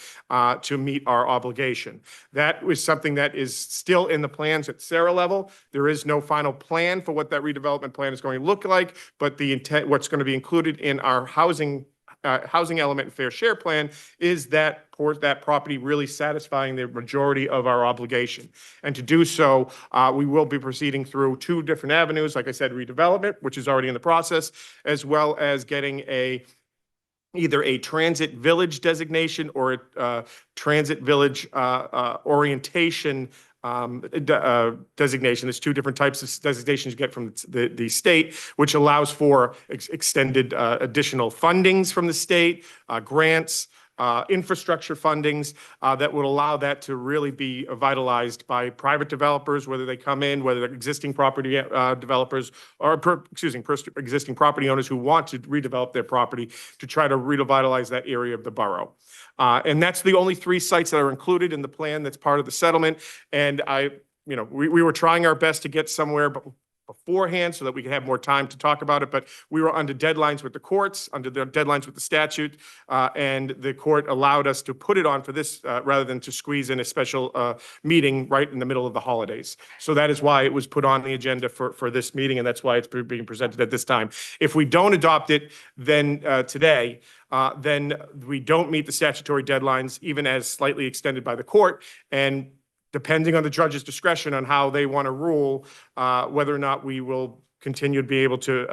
to meet our obligation. That was something that is still in the plans at Sarah level. There is no final plan for what that redevelopment plan is going to look like, but the intent, what's going to be included in our housing housing element and fair share plan is that property really satisfying the majority of our obligation. And to do so, we will be proceeding through two different avenues, like I said, redevelopment, which is already in the process, as well as getting either a transit village designation or a transit village orientation designation. There's two different types of designations you get from the state, which allows for extended additional fundings from the state, grants, infrastructure fundings that would allow that to really be vitalized by private developers, whether they come in, whether they're existing property developers or, existing property owners who want to redevelop their property to try to revitalize that area of the borough. And that's the only 3 sites that are included in the plan that's part of the settlement. And we were trying our best to get somewhere beforehand so that we could have more time to talk about it, but we were under deadlines with the courts, under the deadlines with the statute, and the court allowed us to put it on for this rather than to squeeze in a special meeting right in the middle of the holidays. So that is why it was put on the agenda for this meeting, and that's why it's being presented at this time. If we don't adopt it then today, then we don't meet the statutory deadlines, even as slightly extended by the court, and depending on the judge's discretion on how they want to rule, whether or not we will continue to be able to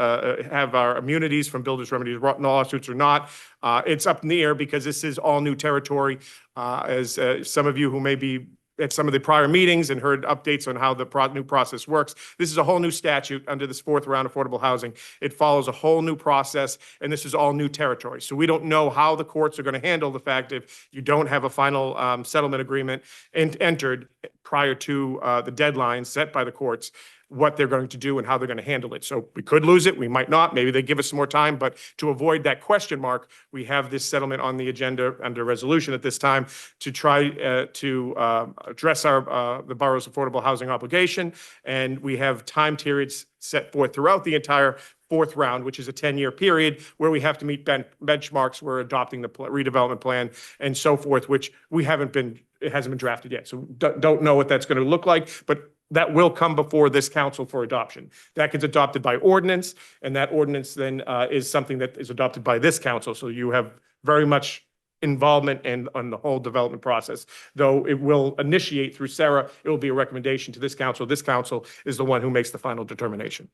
have our immunities from builders' remedies lawsuits or not. It's up in the air because this is all new territory. As some of you who may be at some of the prior meetings and heard updates on how the new process works. This is a whole new statute under this 4th round affordable housing. It follows a whole new process, and this is all new territory. So we don't know how the courts are going to handle the fact if you don't have a final settlement agreement entered prior to the deadline set by the courts, what they're going to do and how they're going to handle it. So we could lose it, we might not, maybe they give us some more time, but to avoid that question mark, we have this settlement on the agenda under resolution at this time to try to address the borough's affordable housing obligation. And we have time periods set forth throughout the entire 4th round, which is a 10-year period where we have to meet benchmarks. We're adopting the redevelopment plan and so forth, which it hasn't been drafted yet. So don't know what that's going to look like, but that will come before this council for adoption. That gets adopted by ordinance, and that ordinance then is something that is adopted by this council. So you have very much involvement on the whole development process. Though it will initiate through Sarah, it will be a recommendation to this council. This council is the one who makes the final determination.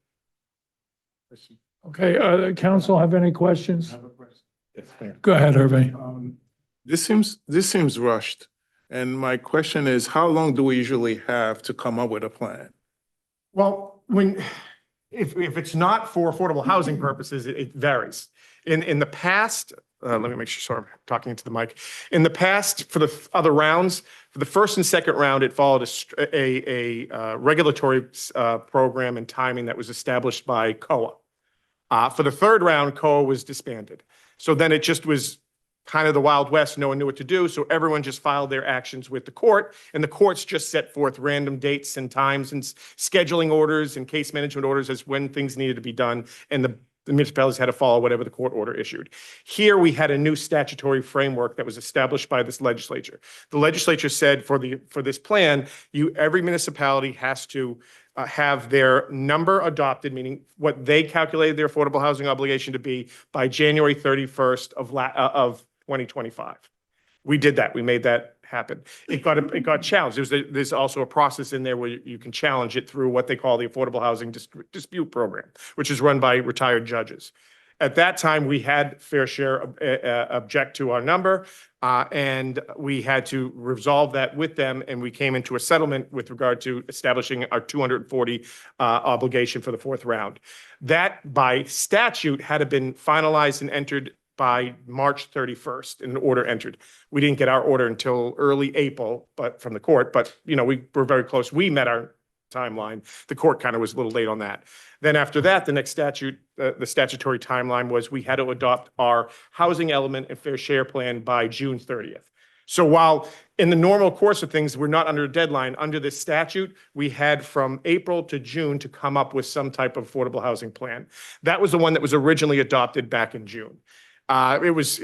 Okay, council have any questions? Go ahead, Hervé. This seems rushed. And my question is, how long do we usually have to come up with a plan? Well, if it's not for affordable housing purposes, it varies. In the past, let me make sure, sorry, I'm talking into the mic. In the past, for the other rounds, for the 1st and 2nd round, it followed a regulatory program and timing that was established by COA. For the 3rd round, COA was disbanded. So then it just was kind of the Wild West. No one knew what to do. So everyone just filed their actions with the court, and the courts just set forth random dates and times and scheduling orders and case management orders as when things needed to be done. And the municipalities had to follow whatever the court order issued. Here we had a new statutory framework that was established by this legislature. The legislature said for this plan, every municipality has to have their number adopted, meaning what they calculated their affordable housing obligation to be by January 31st of 2025. We did that. We made that happen. It got challenged. There's also a process in there where you can challenge it through what they call the Affordable Housing Dispute Program, which is run by retired judges. At that time, we had Fair Share object to our number, and we had to resolve that with them, and we came into a settlement with regard to establishing our 240 obligation for the 4th round. That, by statute, had been finalized and entered by March 31st, and an order entered. We didn't get our order until early April, but from the court, but we were very close. We met our timeline. The court kind of was a little late on that. Then after that, the next statute, the statutory timeline was we had to adopt our housing element and fair share plan by June 30th. So while in the normal course of things, we're not under a deadline, under this statute, we had from April to June to come up with some type of affordable housing plan. That was the one that was originally adopted back in June. It was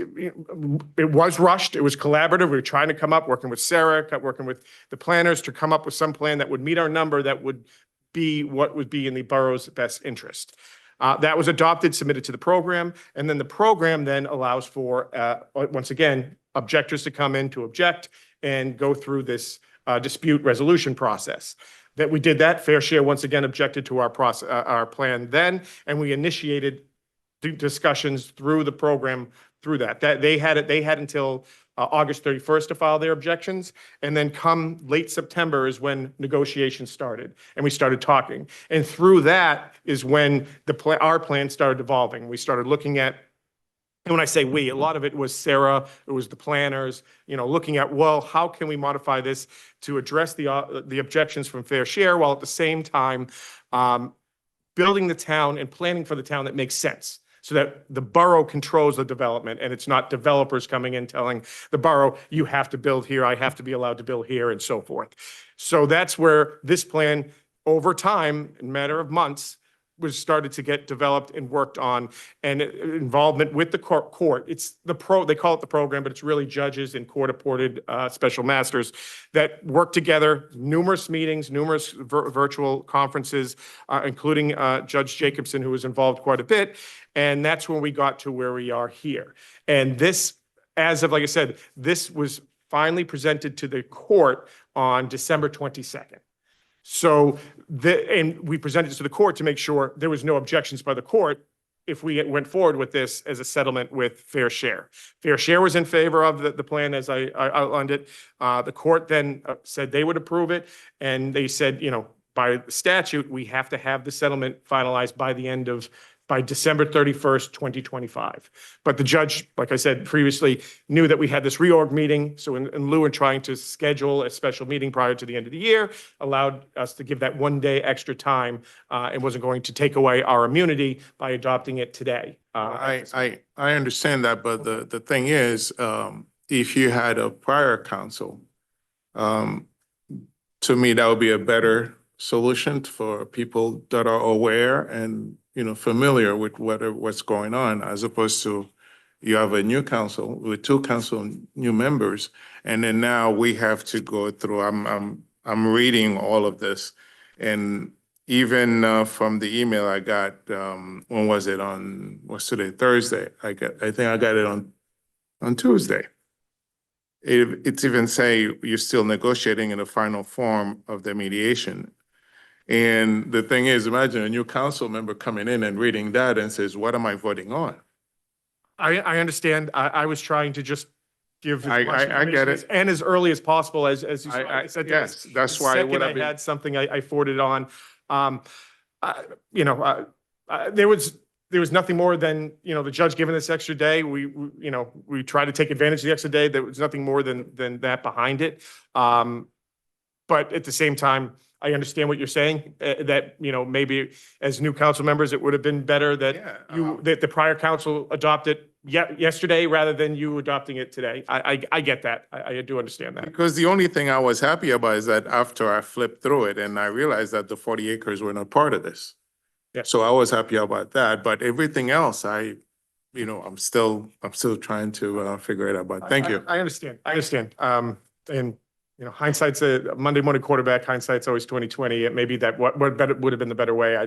rushed. It was collaborative. We were trying to come up, working with Sarah, working with the planners to come up with some plan that would meet our number that would be what would be in the borough's best interest. That was adopted, submitted to the program, and then the program then allows for, once again, objectors to come in to object and go through this dispute resolution process. That we did that. Fair Share once again objected to our process, our plan then, and we initiated discussions through the program through that. They had until August 31st to file their objections, and then come late September is when negotiations started, and we started talking. And through that is when our plan started evolving. We started looking at, and when I say we, a lot of it was Sarah, it was the planners, looking at, well, how can we modify this to address the objections from Fair Share, while at the same time building the town and planning for the town that makes sense, so that the borough controls the development and it's not developers coming in telling the borough, you have to build here, I have to be allowed to build here, and so forth. So that's where this plan, over time, in a matter of months, was started to get developed and worked on, and involvement with the court. It's they call it the program, but it's really judges and court-appointed special masters that work together, numerous meetings, numerous virtual conferences, including Judge Jacobson, who was involved quite a bit. And that's when we got to where we are here. And this, as of, like I said, this was finally presented to the court on December 22nd. So, and we presented it to the court to make sure there was no objections by the court if we went forward with this as a settlement with Fair Share. Fair Share was in favor of the plan as I outlined it. The court then said they would approve it, and they said, by statute, we have to have the settlement finalized by December 31st, 2025. But the judge, like I said previously, knew that we had this reorg meeting. So in lieu of trying to schedule a special meeting prior to the end of the year, allowed us to give that 1 day extra time and wasn't going to take away our immunity by adopting it today. I understand that, but the thing is, if you had a prior council, to me, that would be a better solution for people that are aware and familiar with what's going on, as opposed to you have a new council with two new members, and then now we have to go through. I'm reading all of this, and even from the email I got, when was it what's today? Thursday. I think I got it on Tuesday. It's even say you're still negotiating in the final form of the mediation. And the thing is, imagine a new council member coming in and reading that and says, what am I voting on? I understand. I was trying to just give as much I get it. and as early as possible, as you said. I said yes, that's the why second would I had something, I forwarded on. There was nothing more than, the judge giving this extra day. We tried to take advantage of the extra day. There was nothing more than that behind it. But at the same time, I understand what you're saying, that, maybe as new council members, it would have been better that that the prior council adopted yesterday rather than you adopting it today. I get that. I do understand that. Because the only thing I was happy about is that after I flipped through it and I realized that the 40 acres were not part of this. Yeah. So I was happy about that, but everything else, I'm still trying to figure it out, but thank you. I understand. And, hindsight's a Monday morning quarterback. Hindsight's always 20/20. Maybe that what would have been the better way.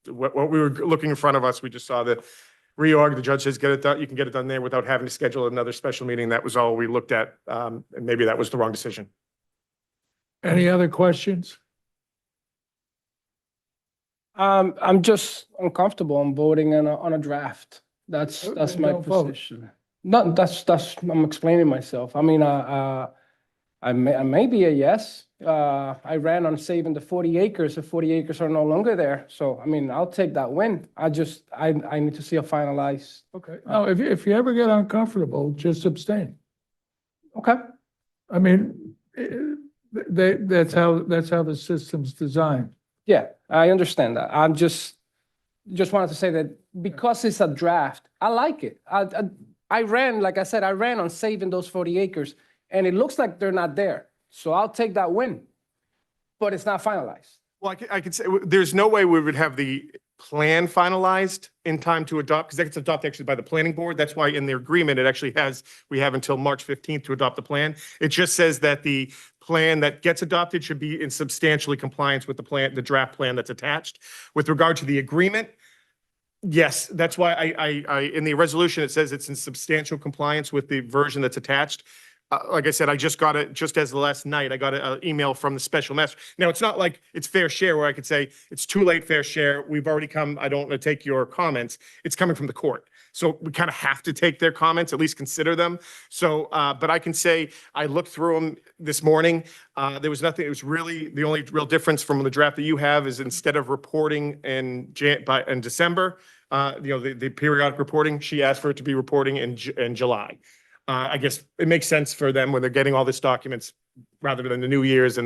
What we were looking in front of us, we just saw the reorg. The judge says, get it done. You can get it done there without having to schedule another special meeting. That was all we looked at. And maybe that was the wrong decision. Any other questions? I'm just uncomfortable. I'm voting on a draft. That's my Don't vote. position. No, that's, I'm explaining myself. I mean, I may be a yes. I ran on saving the 40 acres. The 40 acres are no longer there. So, I mean, I'll take that win. I need to see a finalized. Okay. No, if you ever get uncomfortable, just abstain. Okay. I mean, that's how the system's designed. Yeah, I understand that. I'm just wanted to say that because it's a draft, I like it. I ran, like I said, I ran on saving those 40 acres. And it looks like they're not there. So I'll take that win, but it's not finalized. Well, I could say, there's no way we would have the plan finalized in time to adopt, because that gets adopted actually by the planning board. That's why in their agreement, it actually we have until March 15th to adopt the plan. It just says that the plan that gets adopted should be in substantially compliance with the draft plan that's attached. With regard to the agreement, Yes, that's why in the resolution, it says it's in substantial compliance with the version that's attached. Like I said, I just got it, just as last night, I got an email from the special master. Now, it's not like it's fair share where I could say, it's too late, fair share. We've already come, I don't want to take your comments. It's coming from the court. So we kind of have to take their comments, at least consider them. So, but I can say, I looked through them this morning. There was nothing, it was really, the only real difference from the draft that you have is instead of reporting in December, the periodic reporting, she asked for it to be reporting in July. I guess it makes sense for them when they're getting all these documents rather than the New Year's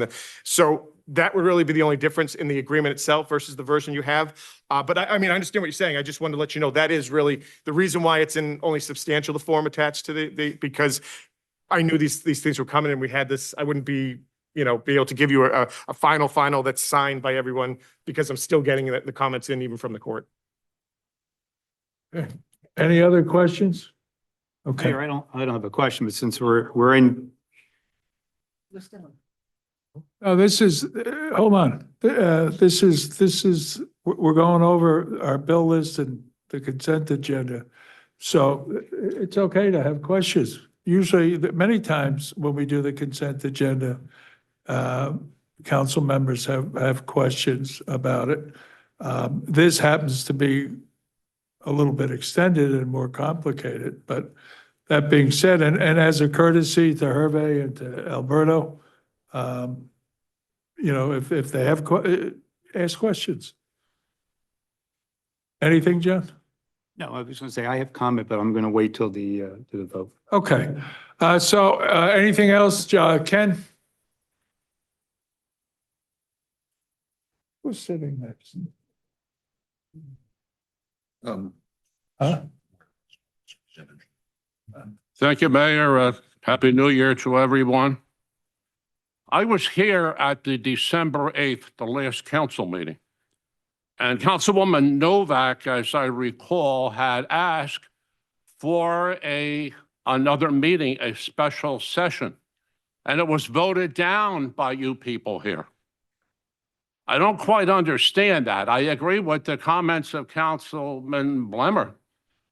so that would really be the only difference in the agreement itself versus the version you have. But I mean, I understand what you're saying. I just wanted to let you know that is really the reason why it's in only substantial the form attached to because I knew these things were coming and we had this, I wouldn't be able to give you a final that's signed by everyone because I'm still getting the comments in even from the court. Okay. Any other questions? Okay. Mayor, I don't have a question, but since we're in, Oh, this is, hold on. We're going over our bill list and the consent agenda. So it's okay to have questions. Usually, many times when we do the consent agenda, council members have questions about it. This happens to be a little bit extended and more complicated, but that being said, and as a courtesy to Hervé and to Alberto, if they have, ask questions. Anything, John? no, I was going to say, I have comment, but I'm going to wait till the vote. Okay. So anything else, Ken? Who's sitting next? Huh? Thank you, Mayor. Happy New Year to everyone. I was here at the December 8th, the last council meeting. And Councilwoman Novak, as I recall, had asked for another meeting, a special session. And it was voted down by you people here. I don't quite understand that. I agree with the comments of Councilman Blemmer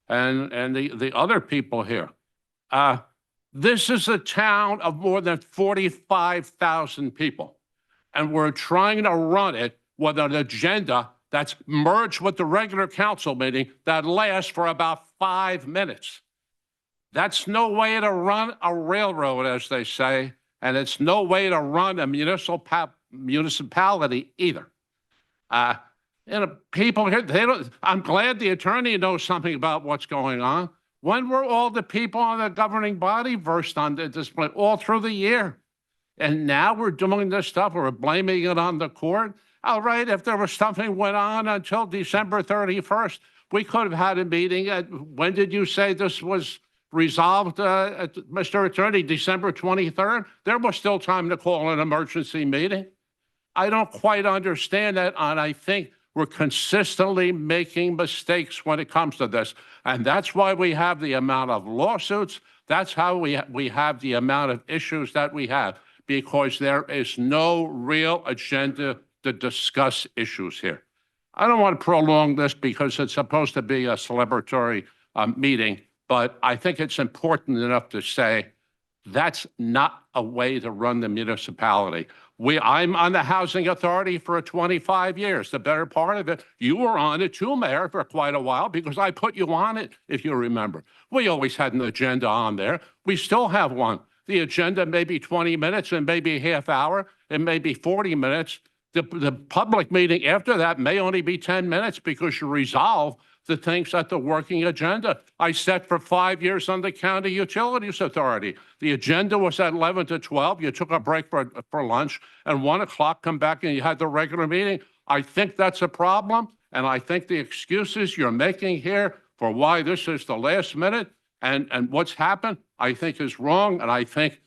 and the other people here. This is a town of more than 45,000 people, and we're trying to run it with an agenda that's merged with the regular council meeting that lasts for about 5 minutes. That's no way to run a railroad, as they say, and it's no way to run a municipality either. People here, I'm glad the attorney knows something about what's going on. When were all the people on the governing body versed on this point all through the year? And now we're doing this stuff, we're blaming it on the court. All right, if there was something went on until December 31st, we could have had a meeting. When did you say this was resolved, Mr. Attorney? December 23rd? There was still time to call an emergency meeting. I don't quite understand that, and I think we're consistently making mistakes when it comes to this. And that's why we have the amount of lawsuits. That's how we have the amount of issues that we have, because there is no real agenda to discuss issues here. I don't want to prolong this because it's supposed to be a celebratory meeting, but I think it's important enough to say that's not a way to run the municipality. I'm on the Housing Authority for 25 years, the better part of it. You were on it too, Mayor, for quite a while because I put you on it, if you remember. We always had an agenda on there. We still have one. The agenda may be 20 minutes and maybe a half hour. It may be 40 minutes. The public meeting after that may only be 10 minutes because you resolve the things at the working agenda. I sat for 5 years on the County Utilities Authority. The agenda was at 11 to 12. You took a break for lunch, and 1 o'clock come back and you had the regular meeting. I think that's a problem, and I think the excuses you're making here for why this is the last minute and what's happened, I think is wrong, and I think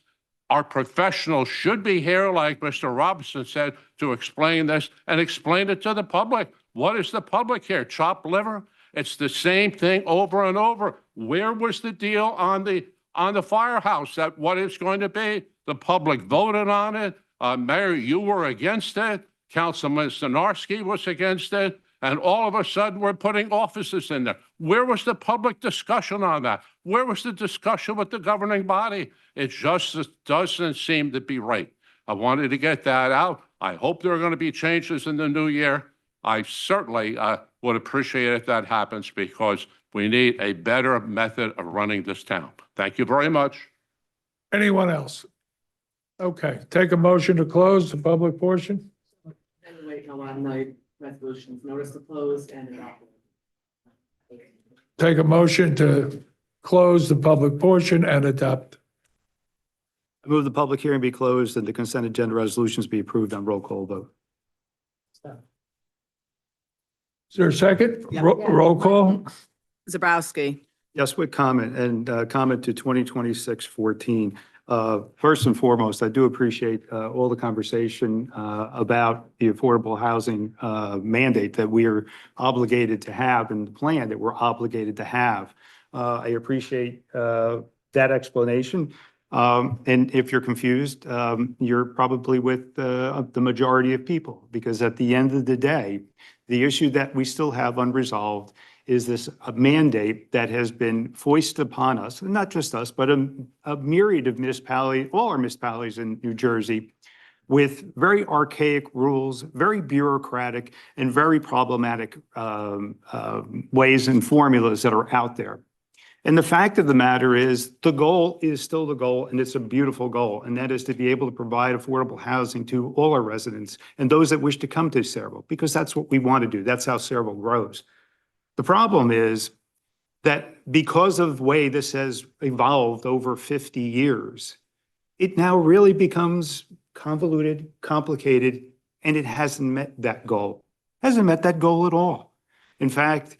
our professionals should be here, like Mr. Robinson said, to explain this and explain it to the public. What is the public here? Chopped liver? It's the same thing over and over. Where was the deal on the firehouse, that what it's going to be? The public voted on it. Mayor, you were against it. Councilman Stanarski was against it. And all of a sudden, we're putting offices in there. Where was the public discussion on that? Where was the discussion with the governing body? It just doesn't seem to be right. I wanted to get that out. I hope there are going to be changes in the new year. I certainly would appreciate if that happens because we need a better method of running this town. Thank you very much. Anyone else? Okay, take a motion to close the public portion. And wait till on the resolutions, notice to close and adopt. Take a motion to close the public portion and adopt. I move the public hearing be closed and the consent agenda resolutions be approved on roll call vote. Is there a second? Roll call? Zabrowski. Yes, with comment and comment to 2026-14. First and foremost, I do appreciate all the conversation about the affordable housing mandate that we are obligated to have and the plan that we're obligated to have. I appreciate that explanation. And if you're confused, you're probably with the majority of people, because at the end of the day, the issue that we still have unresolved is this mandate that has been foisted upon us, and not just us, but a myriad of municipalities, all our municipalities in New Jersey, with very archaic rules, very bureaucratic, and very problematic ways and formulas that are out there. And the fact of the matter is, the goal is still the goal, and it's a beautiful goal, and that is to be able to provide affordable housing to all our residents and those that wish to come to Sayreville, because that's what we want to do. That's how Sayreville grows. The problem is that because of the way this has evolved over 50 years, it now really becomes convoluted, complicated, and it hasn't met that goal. Hasn't met that goal at all. In fact,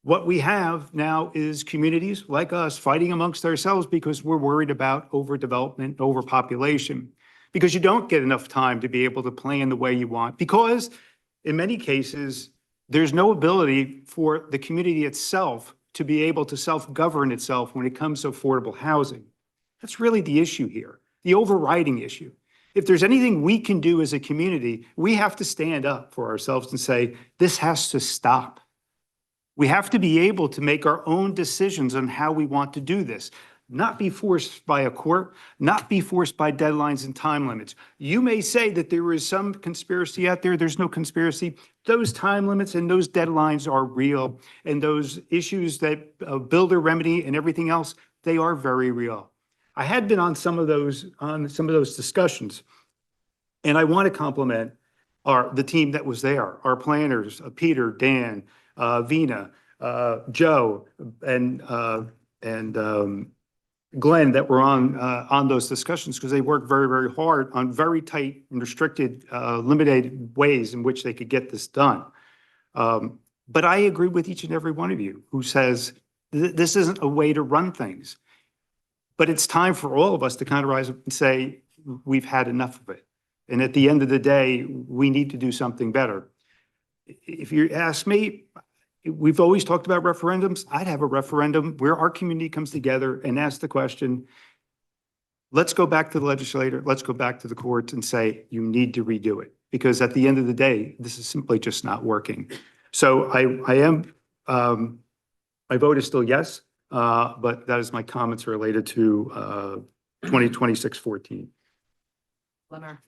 what we have now is communities like us fighting amongst ourselves because we're worried about overdevelopment, overpopulation, because you don't get enough time to be able to plan the way you want, because in many cases, there's no ability for the community itself to be able to self-govern itself when it comes to affordable housing. That's really the issue here, the overriding issue. If there's anything we can do as a community, we have to stand up for ourselves and say, this has to stop. We have to be able to make our own decisions on how we want to do this, not be forced by a court, not be forced by deadlines and time limits. You may say that there is some conspiracy out there. There's no conspiracy. Those time limits and those deadlines are real. And those issues that builder remedy and everything else, they are very real. I had been on some of those discussions, and I want to compliment the team that was there, our planners, Peter, Dan, Vina, Joe, and Glenn, that were on those discussions, because they worked very, very hard on very tight and restricted, limited ways in which they could get this done. But I agree with each and every one of you who says this isn't a way to run things. But it's time for all of us to kind of rise up and say, we've had enough of it. And at the end of the day, we need to do something better. If you ask me, we've always talked about referendums. I'd have a referendum where our community comes together and asks the question, let's go back to the legislator, let's go back to the courts and say, you need to redo it. Because at the end of the day, this is simply just not working. So my vote is still yes, but that is my comments related to 2026-14. Lemmer.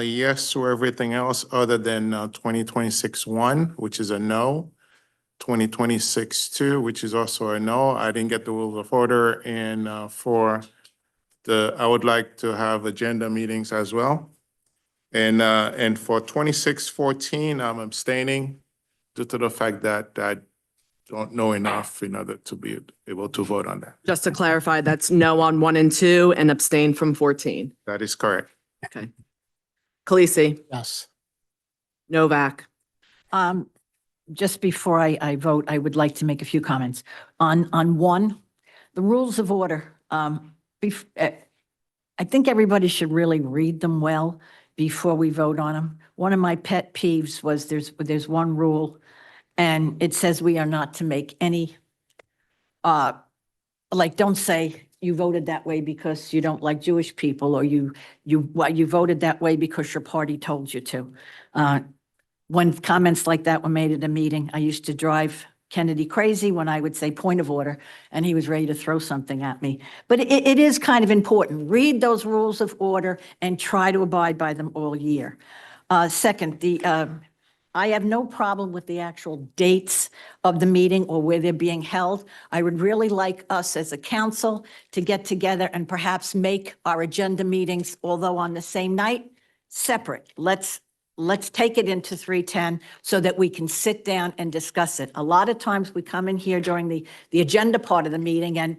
Yes to everything else other than 2026-1, which is a no. 2026-2, which is also a no. I didn't get the rules of order, and I would like to have agenda meetings as well. And for 26-14, I'm abstaining due to the fact that I don't know enough in order to be able to vote on that. Just to clarify, that's no on 1 and 2 and abstain from 14. That is correct. Okay. Khaleesi. Yes. Novak. Just before I vote, I would like to make a few comments. On 1, the rules of order, I think everybody should really read them well before we vote on them. One of my pet peeves was there's one rule, and it says we are not to make any, don't say you voted that way because you don't like Jewish people, or you voted that way because your party told you to. when comments like that were made at a meeting. I used to drive Kennedy crazy when I would say point of order, and he was ready to throw something at me. But it is kind of important. Read those rules of order and try to abide by them all year. Second, I have no problem with the actual dates of the meeting or where they're being held. I would really like us as a council to get together and perhaps make our agenda meetings, although on the same night, separate. Let's take it into 310 so that we can sit down and discuss it. A lot of times we come in here during the agenda part of the meeting and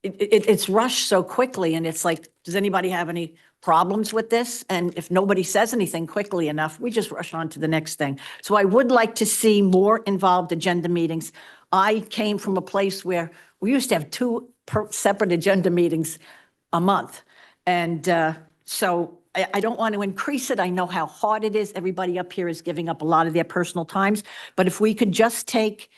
it's rushed so quickly, and it's like, does anybody have any problems with this? And if nobody says anything quickly enough, we just rush on to the next thing. So I would like to see more involved agenda meetings. I came from a place where we used to have two separate agenda meetings a month. And so I don't want to increase it. I know how hard it is. Everybody up here is giving up a lot of their personal times. But if we could just take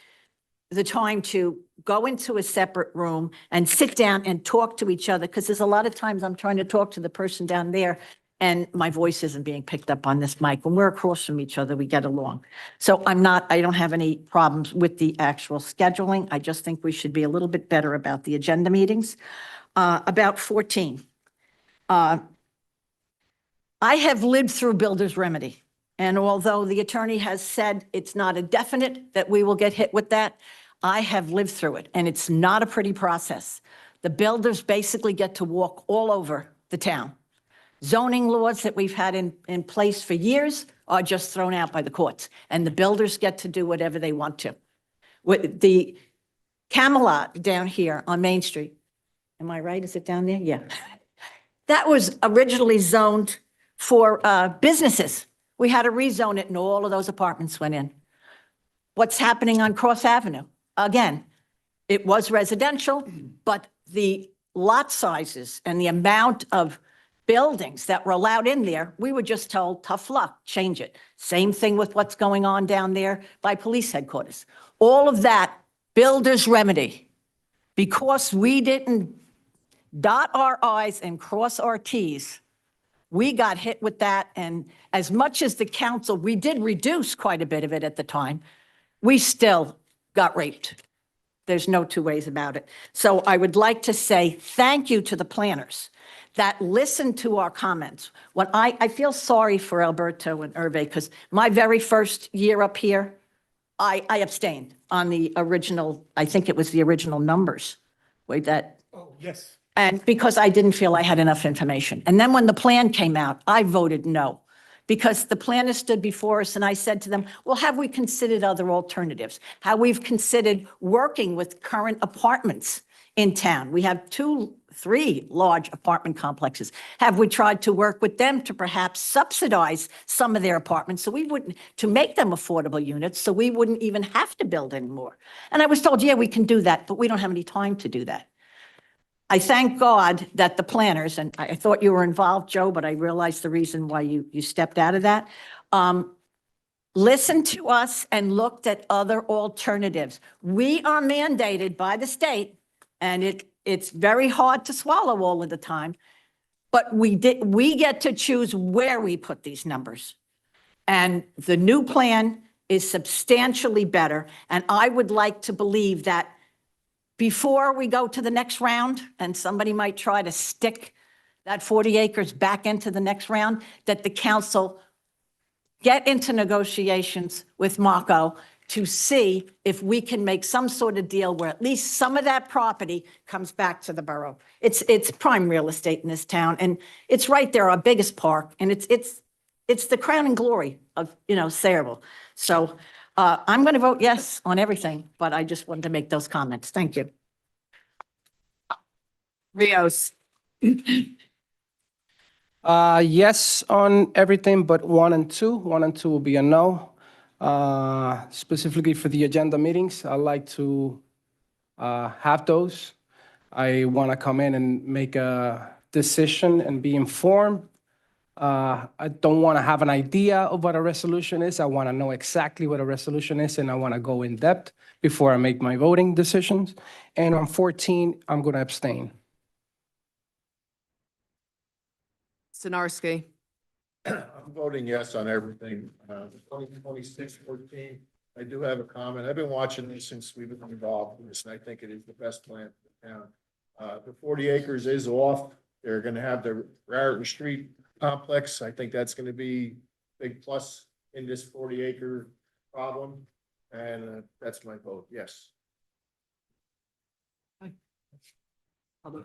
the time to go into a separate room and sit down and talk to each other, because there's a lot of times I'm trying to talk to the person down there and my voice isn't being picked up on this mic. When we're across from each other, we get along. So I don't have any problems with the actual scheduling. I just think we should be a little bit better about the agenda meetings. About 14. I have lived through Builder's Remedy. And although the attorney has said it's not a definite that we will get hit with that, I have lived through it, and it's not a pretty process. The builders basically get to walk all over the town. Zoning laws that we've had in place for years are just thrown out by the courts, and the builders get to do whatever they want to. With the Camelot down here on Main Street, am I right? Is it down there? Yeah. That was originally zoned for businesses. We had to rezone it, and all of those apartments went in. What's happening on Cross Avenue? Again, it was residential, but the lot sizes and the amount of buildings that were allowed in there, we were just told, tough luck, change it. Same thing with what's going on down there by police headquarters. All of that, Builder's Remedy. Because we didn't dot our I's and cross our T's, we got hit with that. And as much as the council, we did reduce quite a bit of it at the time, we still got raped. There's no two ways about it. So I would like to say thank you to the planners that listened to our comments. When I feel sorry for Alberto and Hervé, because my very first year up here, I abstained on the original, I think it was the original numbers. Wait, that. Oh, yes. And because I didn't feel I had enough information. And then when the plan came out, I voted no. Because the planners stood before us and I said to them, well, have we considered other alternatives? How we've considered working with current apartments in town? We have 3 large apartment complexes. Have we tried to work with them to perhaps subsidize some of their apartments so we wouldn't, to make them affordable units so we wouldn't even have to build anymore? And I was told, yeah, we can do that, but we don't have any time to do that. I thank God that the planners, and I thought you were involved, Joe, but I realized the reason why you stepped out of that, listened to us and looked at other alternatives. We are mandated by the state, and it's very hard to swallow all of the time, but we get to choose where we put these numbers. And the new plan is substantially better, and I would like to believe that before we go to the next round, and somebody might try to stick that 40 acres back into the next round, that the council get into negotiations with Mako to see if we can make some sort of deal where at least some of that property comes back to the borough. It's prime real estate in this town, and it's right there, our biggest park, and it's the crown and glory of, Sayreville. So I'm going to vote yes on everything, but I just wanted to make those comments. Thank you. Rios. Yes on everything but 1 and 2. 1 and 2 will be a no. Specifically for the agenda meetings, I like to have those. I want to come in and make a decision and be informed. I don't want to have an idea of what a resolution is. I want to know exactly what a resolution is, and I want to go in depth before I make my voting decisions. And on 14, I'm going to abstain. Sinarski. I'm voting yes on everything. 2026-14, I do have a comment. I've been watching this since we've been involved in this, and I think it is the best plan for the town. The 40 acres is off. They're gonna have the Raritan Street complex. I think that's gonna be a big plus in this 40-acre problem. And that's my vote, yes.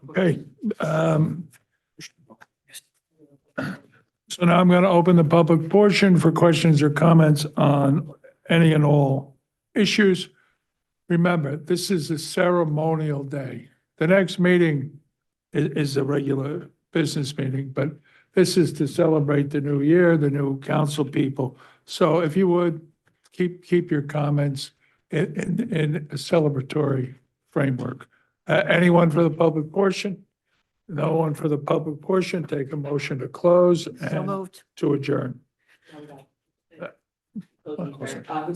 Okay. So now I'm going to open the public portion for questions or comments on any and all issues. Remember, this is a ceremonial day. The next meeting is a regular business meeting, but this is to celebrate the new year, the new council people. So if you would, keep your comments in a celebratory framework. Anyone for the public portion? No one for the public portion. Take a motion to close So and moved. to adjourn.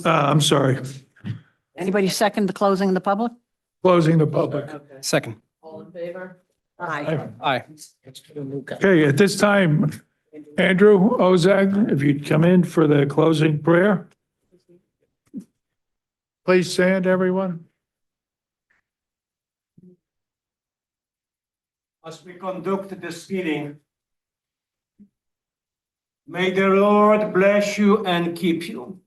I'm sorry, Anybody second the closing of the public? closing the public. Second. All in favor? Aye. Aye. Okay, at this time, Andrew Ozag, if you'd come in for the closing prayer. Please stand, everyone. As we conduct this meeting, may the Lord bless you and keep you.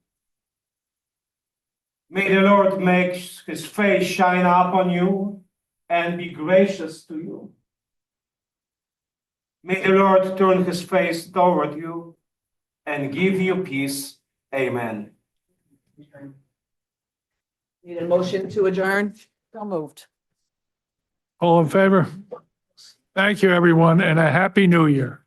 May the Lord make his face shine upon you and be gracious to you. May the Lord turn his face toward you and give you peace. Amen. Need a motion to adjourn? So moved. All in favor? Thank you, everyone, and a happy new year.